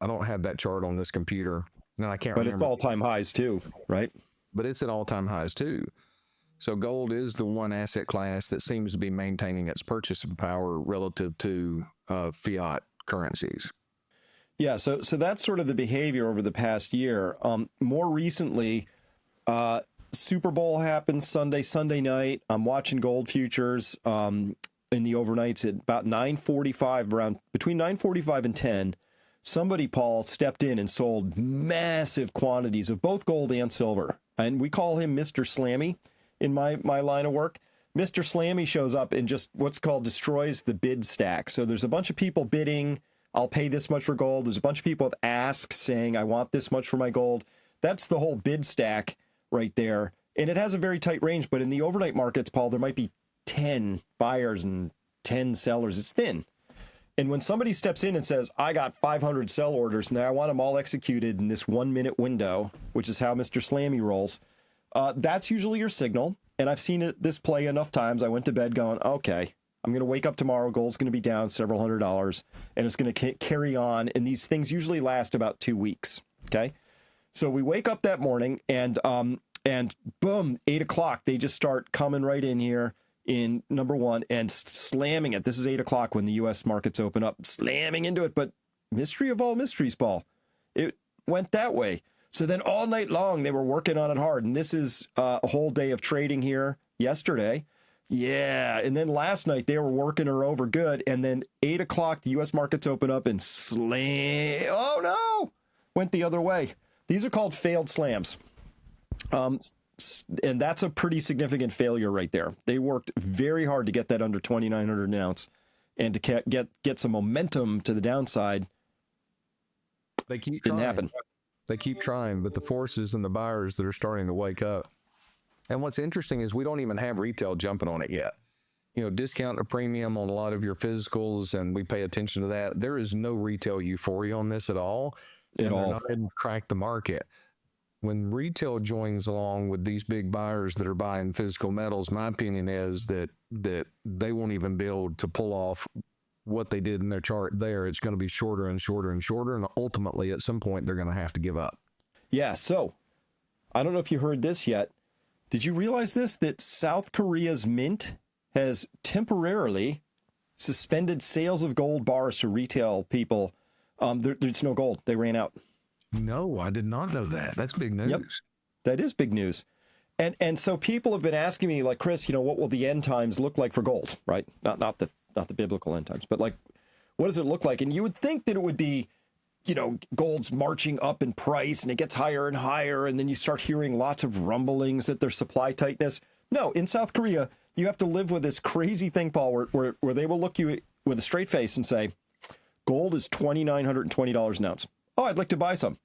don't have that chart on this computer. No, I can't remember. But it's all-time highs too, right? But it's at all-time highs too. So gold is the one asset class that seems to be maintaining its purchasing power relative to fiat currencies. Yeah, so that's sort of the behavior over the past year. More recently, Super Bowl happened Sunday night. I'm watching gold futures in the overnights at about 9:45, around between 9:45 and 10. Somebody, Paul, stepped in and sold massive quantities of both gold and silver. And we call him Mr. Slammy in my line of work. Mr. Slammy shows up and just what's called destroys the bid stack. So there's a bunch of people bidding, I'll pay this much for gold. There's a bunch of people with asks saying, I want this much for my gold. That's the whole bid stack right there. And it has a very tight range, but in the overnight markets, Paul, there might be 10 buyers and 10 sellers. It's thin. And when somebody steps in and says, I got 500 sell orders and I want them all executed in this 1 minute window, which is how Mr. Slammy rolls, that's usually your signal. And I've seen this play enough times. I went to bed going, okay, I'm going to wake up tomorrow. Gold's going to be down several $100s and it's going to carry on. And these things usually last about 2 weeks. Okay. So we wake up that morning and boom, 8 o'clock, they just start coming right in here in number one and slamming it. This is 8 o'clock when the U.S. markets open up, slamming into it. But mystery of all mysteries, Paul, it went that way. So then all night long, they were working on it hard. And this is a whole day of trading here yesterday. Yeah. And then last night, they were working her over good. And then 8 o'clock, the U.S. markets open up and slam. Oh, no. Went the other way. These are called failed slams. And that's a pretty significant failure right there. They worked very hard to get that under 2,900 an ounce and to get some momentum to the downside. They keep Didn't trying. happen. They keep trying, but the forces and the buyers that are starting to wake up. And what's interesting is we don't even have retail jumping on it yet. Discount or premium on a lot of your physicals, and we pay attention to that. There is no retail euphoria on this at all. At all. They're not going to crack the market. When retail joins along with these big buyers that are buying physical metals, my opinion is that they won't even be able to pull off what they did in their chart there. It's going to be shorter and shorter and shorter, and ultimately at some point they're going to have to give up. Yeah, so I don't know if you heard this yet. Did you realize this? That South Korea's mint has temporarily suspended sales of gold bars to retail people. There's no gold. They ran out. No, I did not know that. That's big news. Yep. That is big news. And so people have been asking me, like, Chris, what will the end times look like for gold, right? Not the biblical end times, but like, what does it look like? And you would think that it would be, gold's marching up in price and it gets higher and higher. And then you start hearing lots of rumblings that there's supply tightness. No, in South Korea, you have to live with this crazy thing, Paul, where they will look you with a straight face and say, gold is $2,920 an ounce. Oh, I'd like to buy some.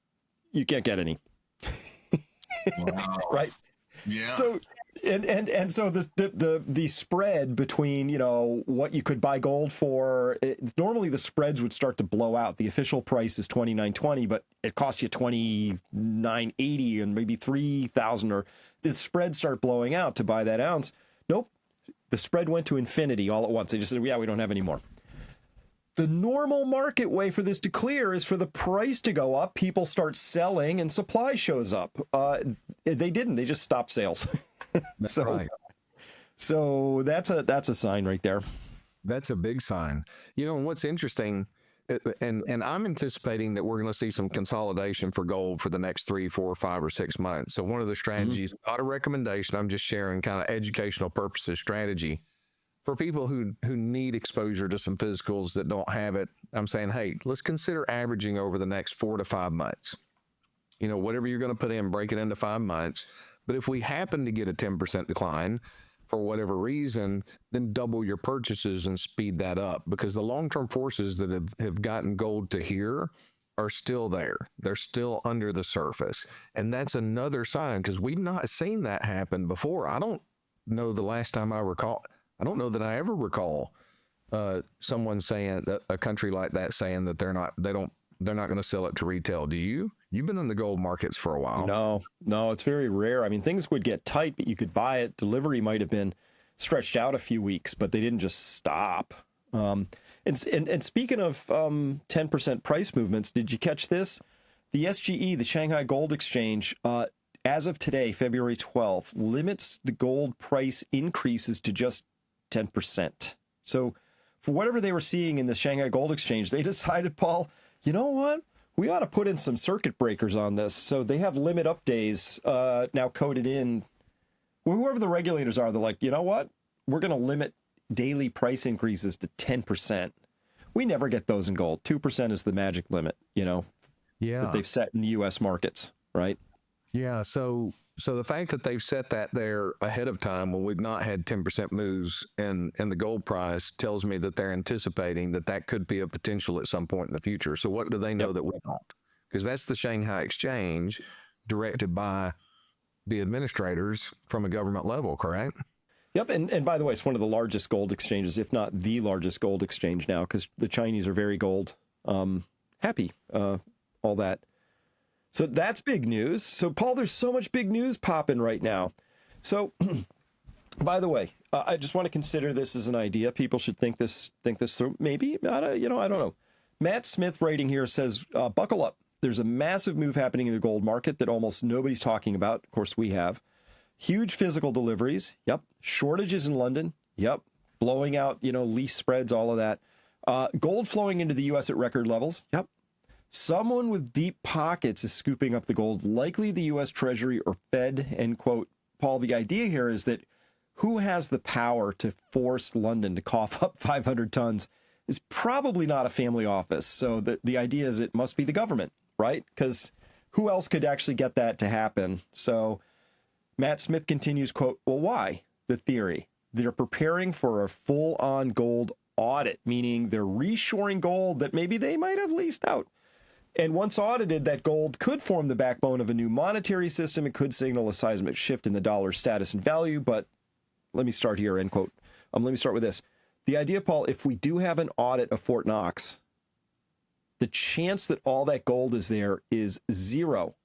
You can't get any. Wow. Right. Yeah. So and so the spread between what you could buy gold for, normally the spreads would start to blow out. The official price is $2,920, but it costs you $2,980 and maybe $3,000, or the spreads start blowing out to buy that ounce. Nope, the spread went to infinity all at once. They just said, yeah, we don't have any more. The normal market way for this to clear is for the price to go up, people start selling, and supply shows up. They didn't. They just stopped sales. That's So, right. so that's a sign right there. That's a big sign. You know, and what's interesting, and I'm anticipating that we're going to see some consolidation for gold for the next 3, 4, 5, or 6 months. So one of the strategies, not a recommendation, I'm just sharing kind of educational purposes strategy for people who need exposure to some physicals that don't have it. I'm saying, hey, let's consider averaging over the next 4 to 5 months. You know, whatever you're going to put in, break it into 5 months. But if we happen to get a 10% decline for whatever reason, then double your purchases and speed that up, because the long-term forces that have gotten gold to here are still there. They're still under the surface. And that's another sign, because we've not seen that happen before. I don't know the last time I recall. I don't know that I ever recall someone saying that a country like that saying that they're not going to sell it to retail. Do you? You've been in the gold markets for a while. No, it's very rare. I mean, things would get tight, but you could buy it. Delivery might have been stretched out a few weeks, but they didn't just stop. And speaking of 10% price movements, did you catch this? The SGE, the Shanghai Gold Exchange, as of today, February 12th, limits the gold price increases to just 10%. So for whatever they were seeing in the Shanghai Gold Exchange, they decided, Paul, you know what? We ought to put in some circuit breakers on this. So they have limit up days now coded in. Well, whoever the regulators are, they're like, you know what? We're going to limit daily price increases to 10%. We never get those in gold. 2% is the magic limit, that they've set in the U.S. markets, right? Yeah. So the fact that they've set that there ahead of time when we've not had 10% moves in the gold price tells me that they're anticipating that could be a potential at some point in the future. So what do they know that we don't? Because that's the Shanghai Exchange directed by the administrators from a government level, correct? Yep. And by the way, it's one of the largest gold exchanges, if not the largest gold exchange now, because the Chinese are very gold happy, all that. So that's big news. So, Paul, there's so much big news popping right now. So, by the way, I just want to consider this as an idea. People should think this through. Maybe, I don't know. Matt Smith writing here says, buckle up. There's a massive move happening in the gold market that almost nobody's talking about. Of course, we have. Huge physical deliveries. Yep. Shortages in London. Yep. Blowing out, lease spreads, all of that. Gold flowing into the U.S. at record levels. Yep. Someone with deep pockets is scooping up the gold, likely the U.S. Treasury or Fed, end quote. Paul, the idea here is that who has the power to force London to cough up 500 tons is probably not a family office. So the idea is it must be the government, right? Because who else could actually get that to happen? So Matt Smith continues, quote, well, why? The theory. They're preparing for a full-on gold audit, meaning they're reshoring gold that maybe they might have leased out. And once audited, that gold could form the backbone of a new monetary system. It could signal a seismic shift in the dollar's status and value. But let me start here, end quote. Let me start with this. The idea, Paul, if we do have an audit of Fort Knox, the chance that all that gold is there is zero.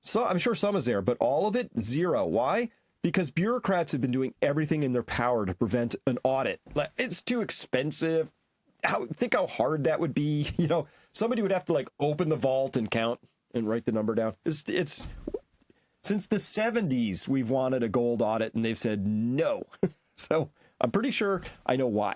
So I'm sure some is there, but all of it, zero. Why? Because bureaucrats have been doing everything in their power to prevent an audit. It's too expensive. Think how hard that would be. Somebody would have to open the vault and count and write the number down. It's since the 70s we've wanted a gold audit and they've said no. So I'm pretty sure I know why.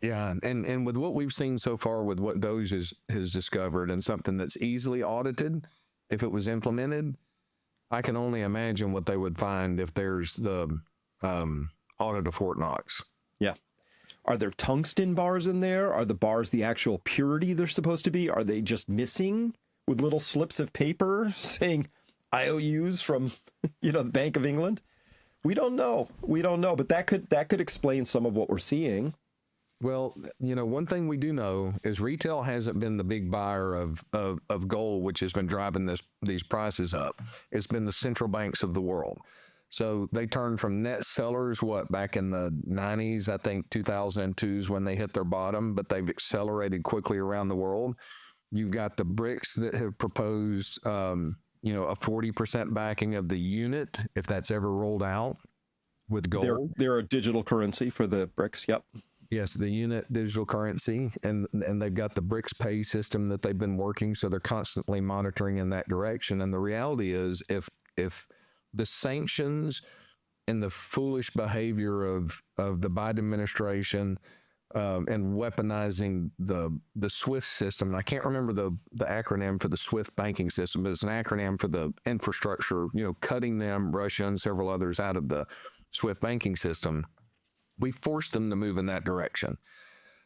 Yeah, and with what we've seen so far, with what Doge has discovered, and something that's easily audited, if it was implemented, I can only imagine what they would find if there's the audit of Fort Knox. Yeah. Are there tungsten bars in there? Are the bars the actual purity they're supposed to be? Are they just missing with little slips of paper saying IOUs from, the Bank of England? We don't know. But that could explain some of what we're seeing. Well, one thing we do know is retail hasn't been the big buyer of gold, which has been driving these prices up. It's been the central banks of the world. So they turned from net sellers, back in the 90s, I think 2002 is when they hit their bottom, but they've accelerated quickly around the world. You've got the BRICS that have proposed, a 40% backing of the unit, if that's ever rolled out with gold. They're a digital currency for the BRICS. Yep. Yes, the unit digital currency, and they've got the BRICS pay system that they've been working, so they're constantly monitoring in that direction. And the reality is, if the sanctions and the foolish behavior of the Biden administration and weaponizing the SWIFT system. And I can't remember the acronym for the SWIFT banking system, but it's an acronym for the infrastructure, cutting them, Russia and several others out of the SWIFT banking system. We forced them to move in that direction.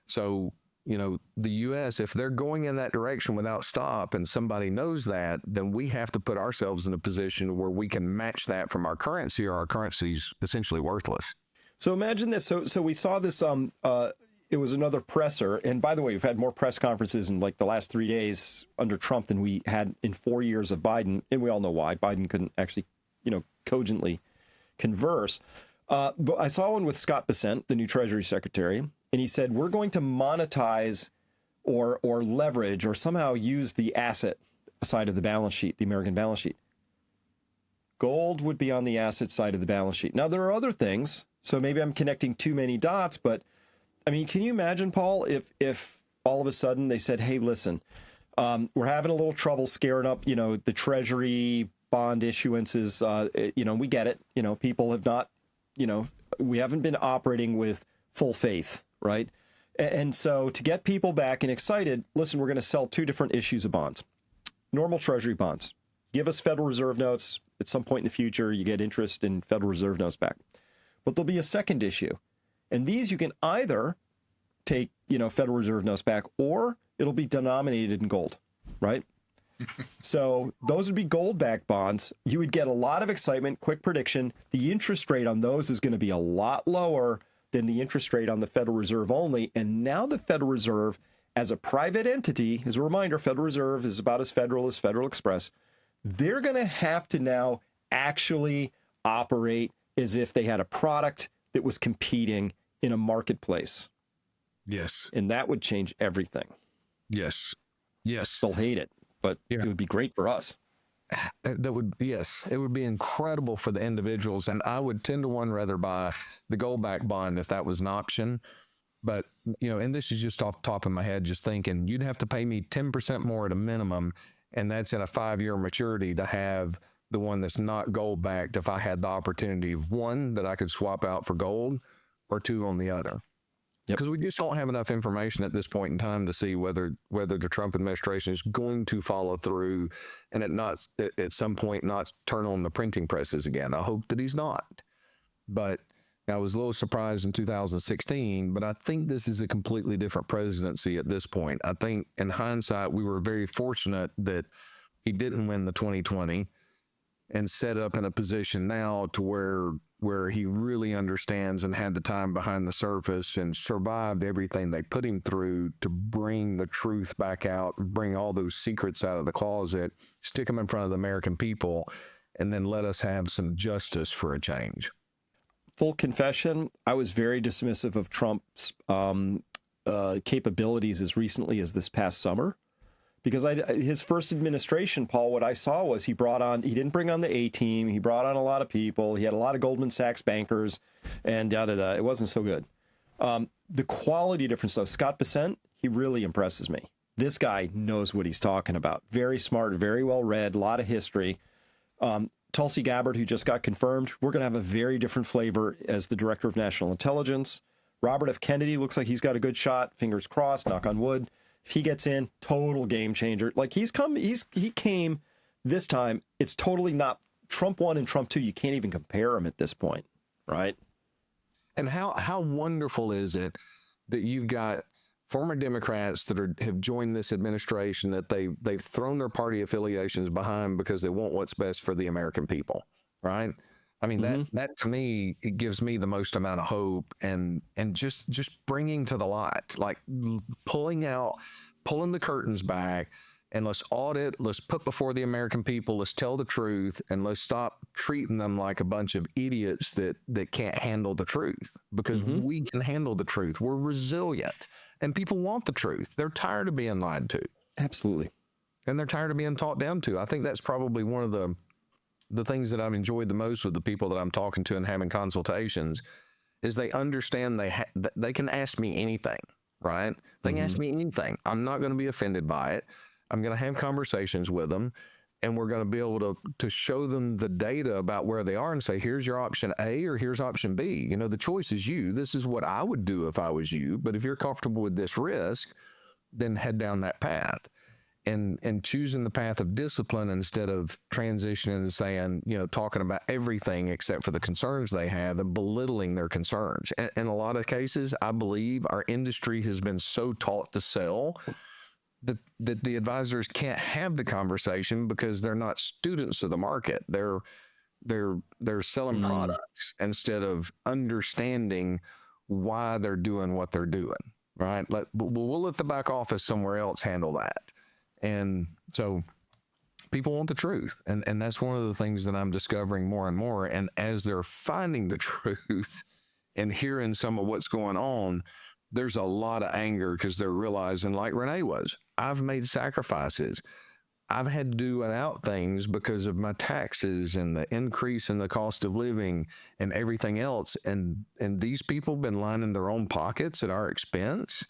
So, the U.S., if they're going in that direction without stop and somebody knows that, then we have to put ourselves in a position where we can match that from our currency, or our currency's essentially worthless. So imagine this. So we saw this, it was another presser. And by the way, we've had more press conferences in like the last 3 days under Trump than we had in 4 years of Biden. And we all know why. Biden couldn't actually, cogently converse. But I saw one with Scott Bessent, the new Treasury Secretary, and he said, we're going to monetize or leverage or somehow use the asset side of the balance sheet, the American balance sheet. Gold would be on the asset side of the balance sheet. Now, there are other things, so maybe I'm connecting too many dots, but I mean, can you imagine, Paul, if all of a sudden they said, hey, listen, we're having a little trouble scaring up, the Treasury bond issuances, we get it. People have not, we haven't been operating with full faith, right? And so to get people back and excited, listen, we're going to sell two different issues of bonds. Normal Treasury bonds. Give us Federal Reserve notes. At some point in the future, you get interest in Federal Reserve notes back. But there'll be a second issue. And these you can either take, Federal Reserve notes back, or it'll be denominated in gold, right? So those would be gold-backed bonds. You would get a lot of excitement. Quick prediction, the interest rate on those is going to be a lot lower than the interest rate on the Federal Reserve only. And now the Federal Reserve, as a private entity, as a reminder, Federal Reserve is about as federal as Federal Express. They're going to have to now actually operate as if they had a product that was competing in a marketplace. Yes. And that would change everything. Yes. Yes. They'll hate it, but Yeah. it would be great for us. It would be incredible for the individuals. And I would 10 to 1 rather buy the gold-backed bond if that was an option. But, and this is just off the top of my head, just thinking you'd have to pay me 10% more at a minimum. And that's in a 5-year maturity to have the one that's not gold-backed if I had the opportunity of one that I could swap out for gold, or two on the other. Because we just don't have enough information at this point in time to see whether the Trump administration is going to follow through and at some point not turn on the printing presses again. I hope that he's not. But I was a little surprised in 2016, but I think this is a completely different presidency at this point. I think in hindsight, we were very fortunate that he didn't win the 2020 and set up in a position now to where he really understands and had the time behind the surface and survived everything they put him through to bring the truth back out, bring all those secrets out of the closet, stick them in front of the American people, and then let us have some justice for a change. Full confession, I was very dismissive of Trump's capabilities as recently as this past summer. Because his first administration, Paul, what I saw was he didn't bring on the A-team. He brought on a lot of people. He had a lot of Goldman Sachs bankers and da-da-da. It wasn't so good. The quality difference, though, Scott Bessent, he really impresses me. This guy knows what he's talking about. Very smart, very well read, a lot of history. Tulsi Gabbard, who just got confirmed, we're going to have a very different flavor as the Director of National Intelligence. Robert F. Kennedy looks like he's got a good shot. Fingers crossed, knock on wood. If he gets in, total game changer. Like he came this time. It's totally not Trump 1 and Trump 2. You can't even compare them at this point, right? And how wonderful is it that you've got former Democrats that have joined this administration that they've thrown their party affiliations behind because they want what's best for the American people, right? I mean, that to me, it gives me the most amount of hope and just bringing to the light, like pulling the curtains back, and let's audit, let's put before the American people, let's tell the truth, and let's stop treating them like a bunch of idiots that can't handle the truth, because we can handle the truth. We're resilient, and people want the truth. They're tired of being lied to. Absolutely. And they're tired of being talked down to. I think that's probably one of the things that I've enjoyed the most with the people that I'm talking to and having consultations is they understand they can ask me anything, right? They can ask me anything. I'm not going to be offended by it. I'm going to have conversations with them. and we're going to be able to show them the data about where they are and say, here's your option A or here's option B. You know, the choice is you. This is what I would do if I was you. But if you're comfortable with this risk, then head down that path. And choosing the path of discipline instead of transitioning and saying, you know, talking about everything except for the concerns they have and belittling their concerns. And in a lot of cases, I believe our industry has been so taught to sell that the advisors can't have the conversation because they're not students of the market. They're selling products instead of understanding why they're doing what they're doing. Right? We'll let the back office somewhere else handle that. And so people want the truth. And that's one of the things that I'm discovering more and more. And as they're finding the truth and hearing some of what's going on, there's a lot of anger because they're realizing, like Renee was, I've made sacrifices. I've had to do without things because of my taxes and the increase in the cost of living and everything else. And these people have been lining their own pockets at our expense.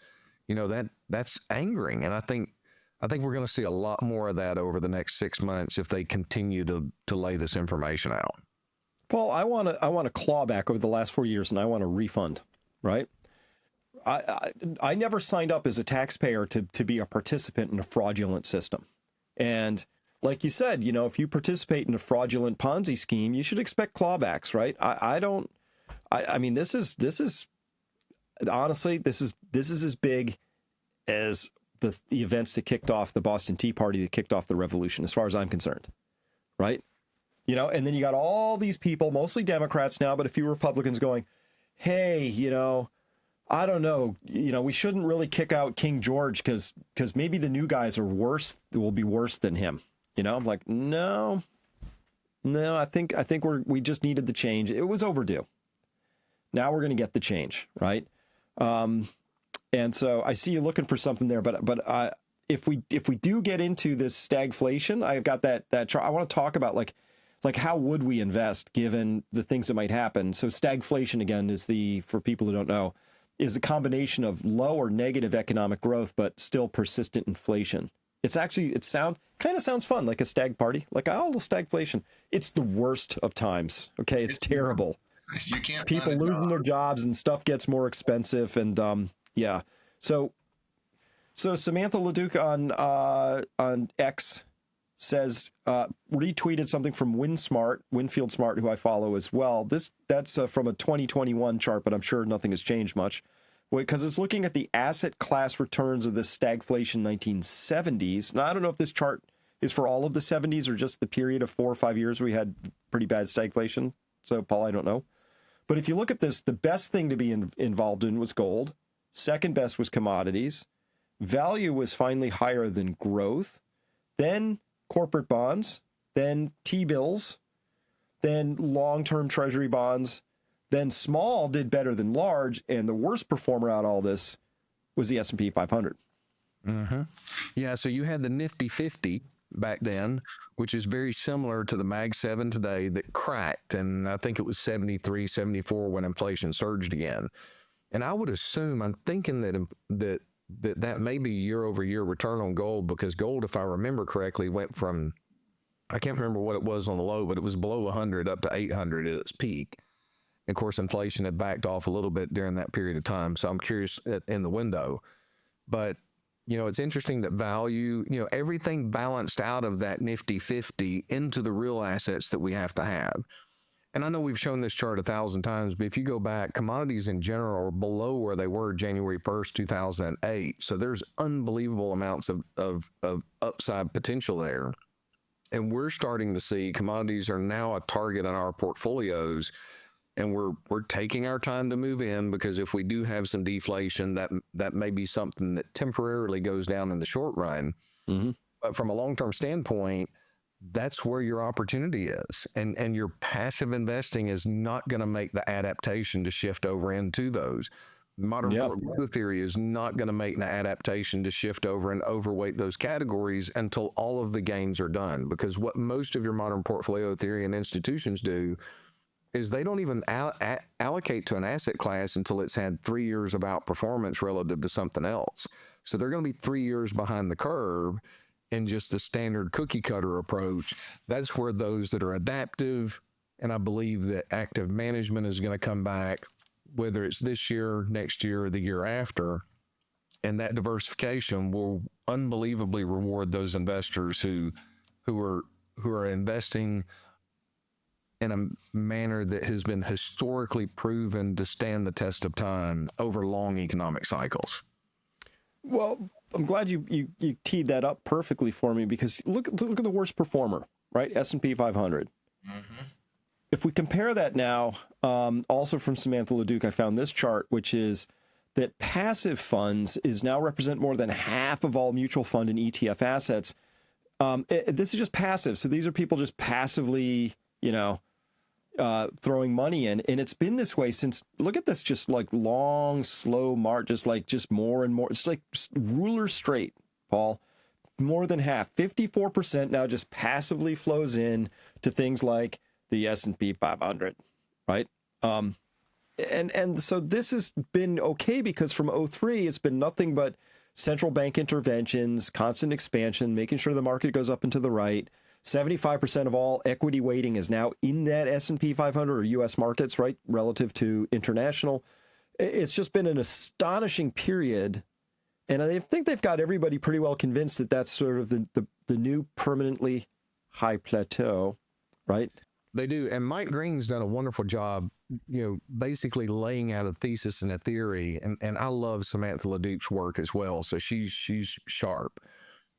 You know, that's angering. And I think we're going to see a lot more of that over the next 6 months if they continue to lay this information out. Paul, I want to claw back over the last 4 years, and I want a refund, right? I never signed up as a taxpayer to be a participant in a fraudulent system. And like you said, you know, if you participate in a fraudulent Ponzi scheme, you should expect clawbacks, right? I mean, this is honestly, this is as big as the events that kicked off the Boston Tea Party, that kicked off the revolution, as far as I'm concerned, right? You know, and then you got all these people, mostly Democrats now, but a few Republicans going, hey, you know, I don't know, you know, we shouldn't really kick out King George because maybe the new guys are worse, will be worse than him. You know, I'm like, no, I think we just needed the change. It was overdue. Now we're going to get the change, right? And so I see you looking for something there, but if we do get into this stagflation, I've got that chart. I want to talk about like how would we invest given the things that might happen. So stagflation, again, is for people who don't know, is a combination of low or negative economic growth, but still persistent inflation. It sounds fun, like a stag party, like stagflation. It's the worst of times. Okay, it's terrible. You can't People find a losing job. their jobs and stuff gets more expensive, and yeah. So Samantha LeDuc on X says retweeted something from Winfield Smart, who I follow as well. That's from a 2021 chart, but I'm sure nothing has changed much because it's looking at the asset class returns of the stagflation 1970s. Now I don't know if this chart is for all of the 70s or just the period of 4 or 5 years we had pretty bad stagflation. So Paul, I don't know. But if you look at this, the best thing to be involved in was gold. Second best was commodities. Value was finally higher than growth. Then corporate bonds, then T-bills, then long-term treasury bonds, then small did better than large, and the worst performer out of all this was the S&P 500. Mm-hmm. Yeah, so you had the Nifty 50 back then, which is very similar to the Mag 7 today that cracked, and I think it was 73, 74 when inflation surged again. And I would assume, I'm thinking that may be year-over-year return on gold, because gold, if I remember correctly, went from, I can't remember what it was on the low, but it was below 100 up to 800 at its peak. Of course, inflation had backed off a little bit during that period of time, so I'm curious in the window. But, you know, it's interesting that value, you know, everything balanced out of that Nifty 50 into the real assets that we have to have. And I know we've shown this chart 1,000 times, but if you go back, commodities in general are below where they were January 1st, 2008. So there's unbelievable amounts of upside potential there. And we're starting to see commodities are now a target on our portfolios. And we're taking our time to move in, because if we do have some deflation, that may be something that temporarily goes down in the short run. Mm-hmm. But from a long-term standpoint, that's where your opportunity is. And your passive investing is not going to make the adaptation to shift over into those. Modern portfolio theory is not going to make the adaptation to shift over and overweight those categories until all of the gains are done. Because what most of your modern portfolio theory and institutions do is they don't even allocate to an asset class until it's had 3 years of outperformance relative to something else. So they're going to be 3 years behind the curve. and just the standard cookie cutter approach. That's where those that are adaptive, and I believe that active management is going to come back, whether it's this year, next year, or the year after. And that diversification will unbelievably reward those investors who are investing in a manner that has been historically proven to stand the test of time over long economic cycles. Well, I'm glad you teed that up perfectly for me, because look at the worst performer, right? S&P 500. If we compare that now, also from Samantha LeDuc, I found this chart, which is that passive funds is now represent more than half of all mutual fund and ETF assets. This is just passive. So these are people just passively, throwing money in. And it's been this way since, look at this, just like long, slow march, just more and more. It's like ruler straight, Paul. More than half, 54% now just passively flows in to things like the S&P 500, right? And so this has been okay, because from 2003, it's been nothing but central bank interventions, constant expansion, making sure the market goes up and to the right. 75% of all equity weighting is now in that S&P 500 or U.S. markets, right, relative to international. It's just been an astonishing period. And I think they've got everybody pretty well convinced that that's sort of the new permanently high plateau, right? They do. And Mike Green's done a wonderful job, basically laying out a thesis and a theory. And I love Samantha LeDuc's work as well. So she's sharp.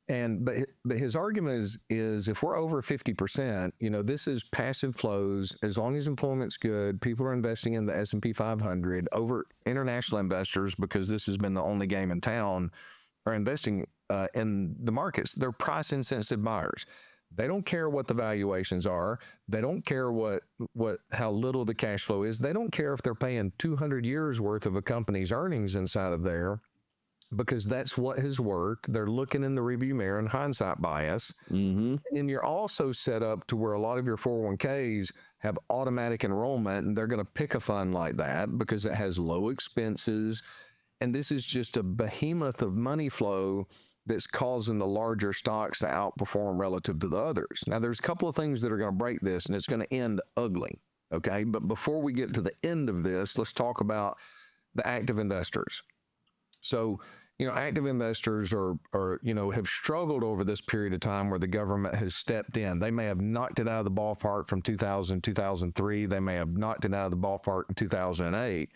But his argument is if we're over 50%, this is passive flows. As long as employment's good, people are investing in the S&P 500. Over international investors, because this has been the only game in town, are investing in the markets. They're price insensitive buyers. They don't care what the valuations are. They don't care how little the cash flow is. They don't care if they're paying 200 years worth of a company's earnings inside of there, because that's what has worked. They're looking in the rearview mirror and hindsight bias. And you're also set up to where a lot of your 401ks have automatic enrollment, and they're going to pick a fund like that because it has low expenses. And this is just a behemoth of money flow that's causing the larger stocks to outperform relative to the others. Now, there's a couple of things that are going to break this, and it's going to end ugly, okay? But before we get to the end of this, let's talk about the active investors. So, active investors have struggled over this period of time where the government has stepped in. They may have knocked it out of the ballpark from 2000, 2003. They may have knocked it out of the ballpark in 2008.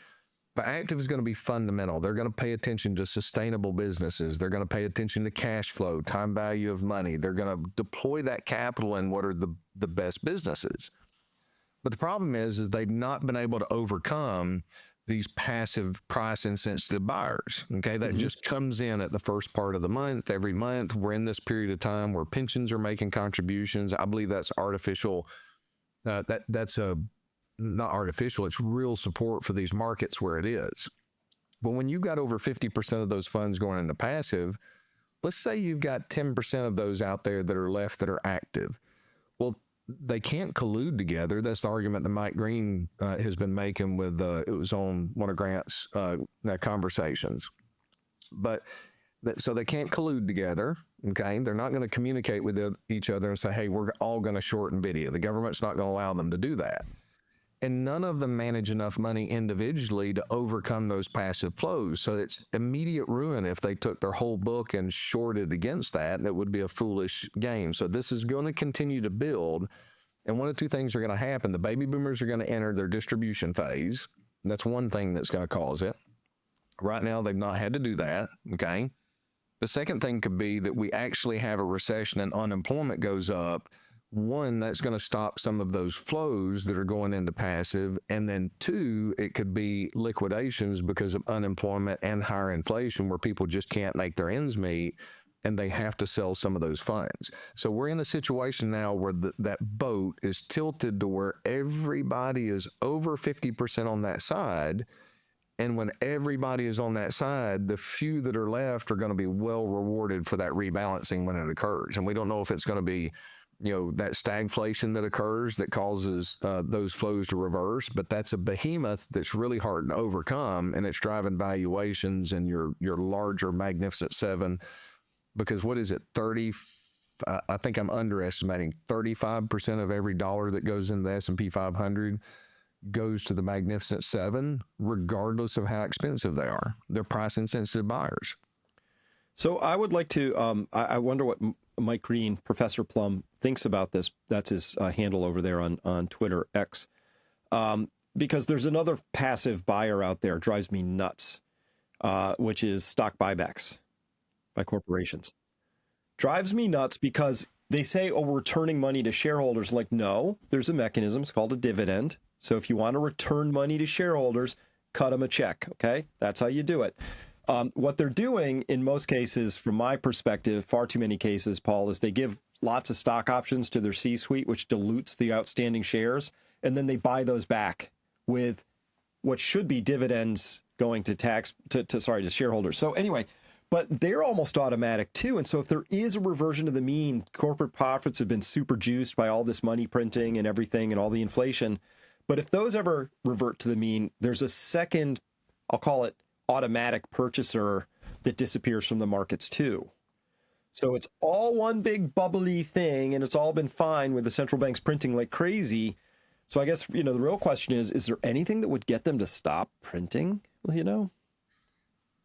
But active is going to be fundamental. They're going to pay attention to sustainable businesses. They're going to pay attention to cash flow, time value of money. They're going to deploy that capital in what are the best businesses. But the problem is they've not been able to overcome these passive price insensitive buyers. Okay, that just comes in at the first part of the month. Every month, we're in this period of time where pensions are making contributions. I believe that's artificial. That's not artificial, it's real support for these markets where it is. But when you've got over 50% of those funds going into passive, let's say you've got 10% of those out there that are left that are active. Well, they can't collude together. That's the argument that Mike Green has been making with, it was on one of Grant's conversations. But so they can't collude together, okay? They're not going to communicate with each other and say, hey, we're all going to short NVIDIA. The government's not going to allow them to do that. And none of them manage enough money individually to overcome those passive flows. So it's immediate ruin if they took their whole book and shorted against that. And it would be a foolish game. So this is going to continue to build. And one of two things are going to happen. The baby boomers are going to enter their distribution phase. And that's one thing that's going to cause it. Right now, they've not had to do that, okay? The second thing could be that we actually have a recession and unemployment goes up. One, that's going to stop some of those flows that are going into passive. And then two, it could be liquidations because of unemployment and higher inflation where people just can't make their ends meet and they have to sell some of those funds. So we're in a situation now where that boat is tilted to where everybody is over 50% on that side. And when everybody is on that side, the few that are left are going to be well rewarded for that rebalancing when it occurs. And we don't know if it's going to be that stagflation that occurs that causes those flows to reverse, but that's a behemoth that's really hard to overcome, and it's driving valuations in your larger Magnificent Seven, because what is it, 30, I think I'm underestimating 35% of every dollar that goes in the S&P 500 goes to the Magnificent Seven, regardless of how expensive they are. They're price insensitive buyers. So I would like to, I wonder what Mike Green, Professor Plum, thinks about this. That's his handle over there on Twitter X. Because there's another passive buyer out there, drives me nuts, which is stock buybacks by corporations. Drives me nuts because they say, oh, we're returning money to shareholders. Like, no, there's a mechanism. It's called a dividend. So if you want to return money to shareholders, cut them a check. Okay, that's how you do it. What they're doing in most cases, from my perspective, far too many cases, Paul, is they give lots of stock options to their C-suite, which dilutes the outstanding shares. And then they buy those back with what should be dividends going to to shareholders. So anyway, but they're almost automatic too. And so if there is a reversion to the mean, corporate profits have been super juiced by all this money printing and everything and all the inflation. But if those ever revert to the mean, there's a second, I'll call it automatic purchaser that disappears from the markets too. So it's all one big bubbly thing, and it's all been fine with the central banks printing like crazy. So I guess, the real question is there anything that would get them to stop printing,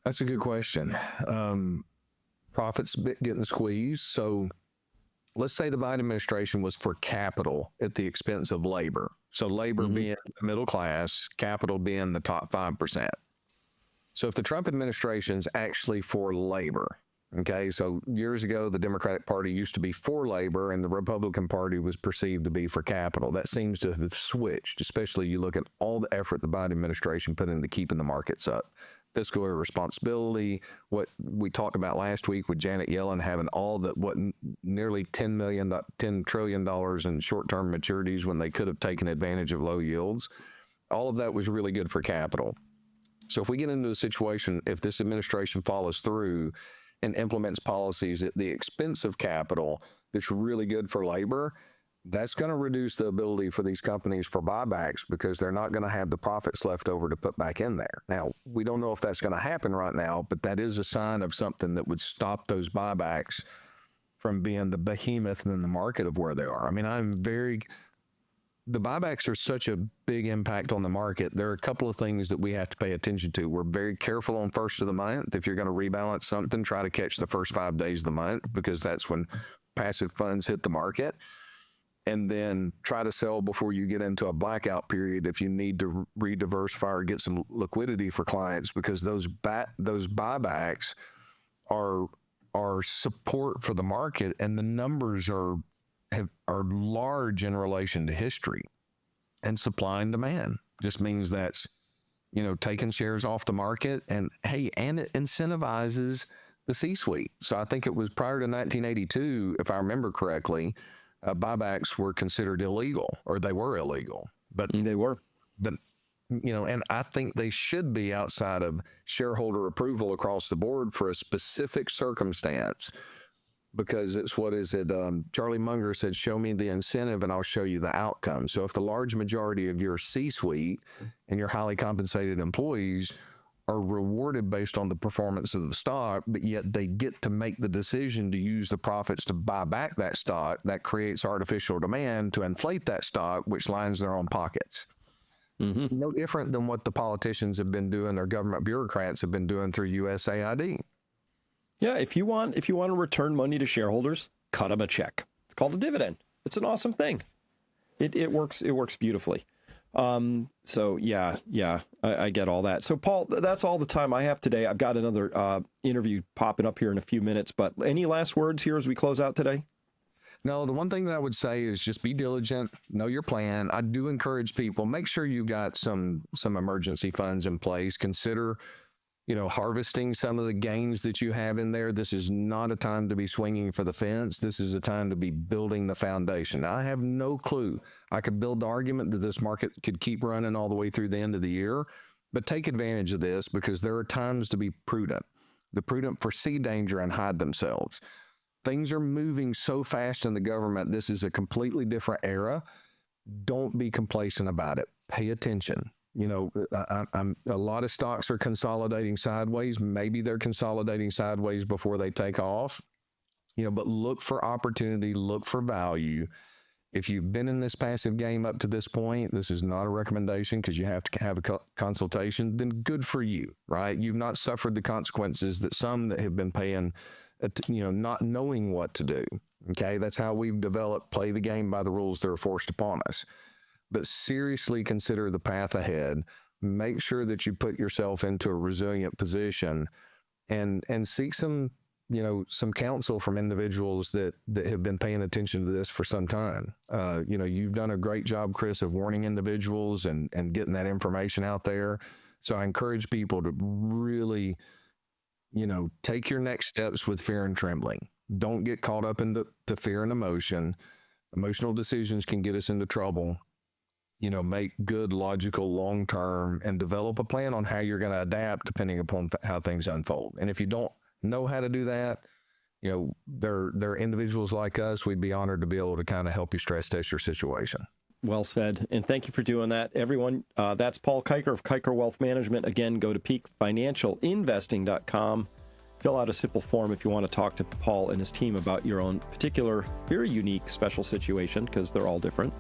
That's a good question. Profits getting squeezed. So let's say the Biden administration was for capital at the expense of labor. So labor being the middle class, capital being the top 5%. So if the Trump administration's actually for labor, okay, so years ago, the Democratic Party used to be for labor and the Republican Party was perceived to be for capital. That seems to have switched, especially you look at all the effort the Biden administration put into keeping the markets up. Fiscal irresponsibility, what we talked about last week with Janet Yellen having all the, nearly $10 trillion in short-term maturities when they could have taken advantage of low yields. All of that was really good for capital. So if we get into a situation, if this administration follows through and implements policies at the expense of capital that's really good for labor, that's going to reduce the ability for these companies for buybacks because they're not going to have the profits left over to put back in there. Now, we don't know if that's going to happen right now, but that is a sign of something that would stop those buybacks from being the behemoth in the market of where they are. I mean, the buybacks are such a big impact on the market. There are a couple of things that we have to pay attention to. We're very careful on first of the month. If you're going to rebalance something, try to catch the first 5 days of the month because that's when passive funds hit the market. And then try to sell before you get into a blackout period if you need to re-diversify or get some liquidity for clients because those buybacks are support for the market and the numbers are large in relation to history, and supply and demand just means that's, taking shares off the market and it incentivizes the C-suite. So I think it was prior to 1982, if I remember correctly, buybacks were considered illegal or they were illegal, but they were, and I think they should be outside of shareholder approval across the board for a specific circumstance. Because it's Charlie Munger said, show me the incentive and I'll show you the outcome. So if the large majority of your C-suite and your highly compensated employees are rewarded based on the performance of the stock, but yet they get to make the decision to use the profits to buy back that stock, that creates artificial demand to inflate that stock, which lines their own pockets. No different than what the politicians have been doing or government bureaucrats have been doing through USAID. Yeah, if you want to return money to shareholders, cut them a check. It's called a dividend. It's an awesome thing. It works beautifully. So I get all that. So Paul, that's all the time I have today. I've got another interview popping up here in a few minutes, but any last words here as we close out today? No, the one thing that I would say is just be diligent, know your plan. I do encourage people, make sure you've got some emergency funds in place. Consider harvesting some of the gains that you have in there. This is not a time to be swinging for the fence. This is a time to be building the foundation. I have no clue. I could build the argument that this market could keep running all the way through the end of the year, but take advantage of this because there are times to be prudent. The prudent foresee danger and hide themselves. Things are moving so fast in the government. This is a completely different era. Don't be complacent about it. Pay attention. A lot of stocks are consolidating sideways. Maybe they're consolidating sideways before they take off. but look for opportunity, look for value. If you've been in this passive game up to this point, this is not a recommendation because you have to have a consultation, then good for you, right? You've not suffered the consequences that some that have been paying, not knowing what to do. Okay, that's how we've developed play the game by the rules that are forced upon us. But seriously consider the path ahead. Make sure that you put yourself into a resilient position and seek some counsel from individuals that have been paying attention to this for some time. You've done a great job, Chris, of warning individuals and getting that information out there. So I encourage people to really, take your next steps with fear and trembling. Don't get caught up into fear and emotion. Emotional decisions can get us into trouble. Make good, logical, long-term, and develop a plan on how you're going to adapt depending upon how things unfold. And if you don't know how to do that, there are individuals like us. We'd be honored to be able to kind of help you stress test your situation. Well said. And thank you for doing that, everyone. That's Paul Kiker of Kiker Wealth Management. Again, go to peakfinancialinvesting.com. Fill out a simple form if you want to talk to Paul and his team about your own particular, very unique, special situation, because they're all different.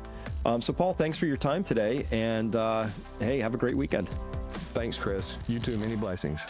So, Paul, thanks for your time today. And, hey, have a great weekend. Thanks, Chris. You too. Many blessings.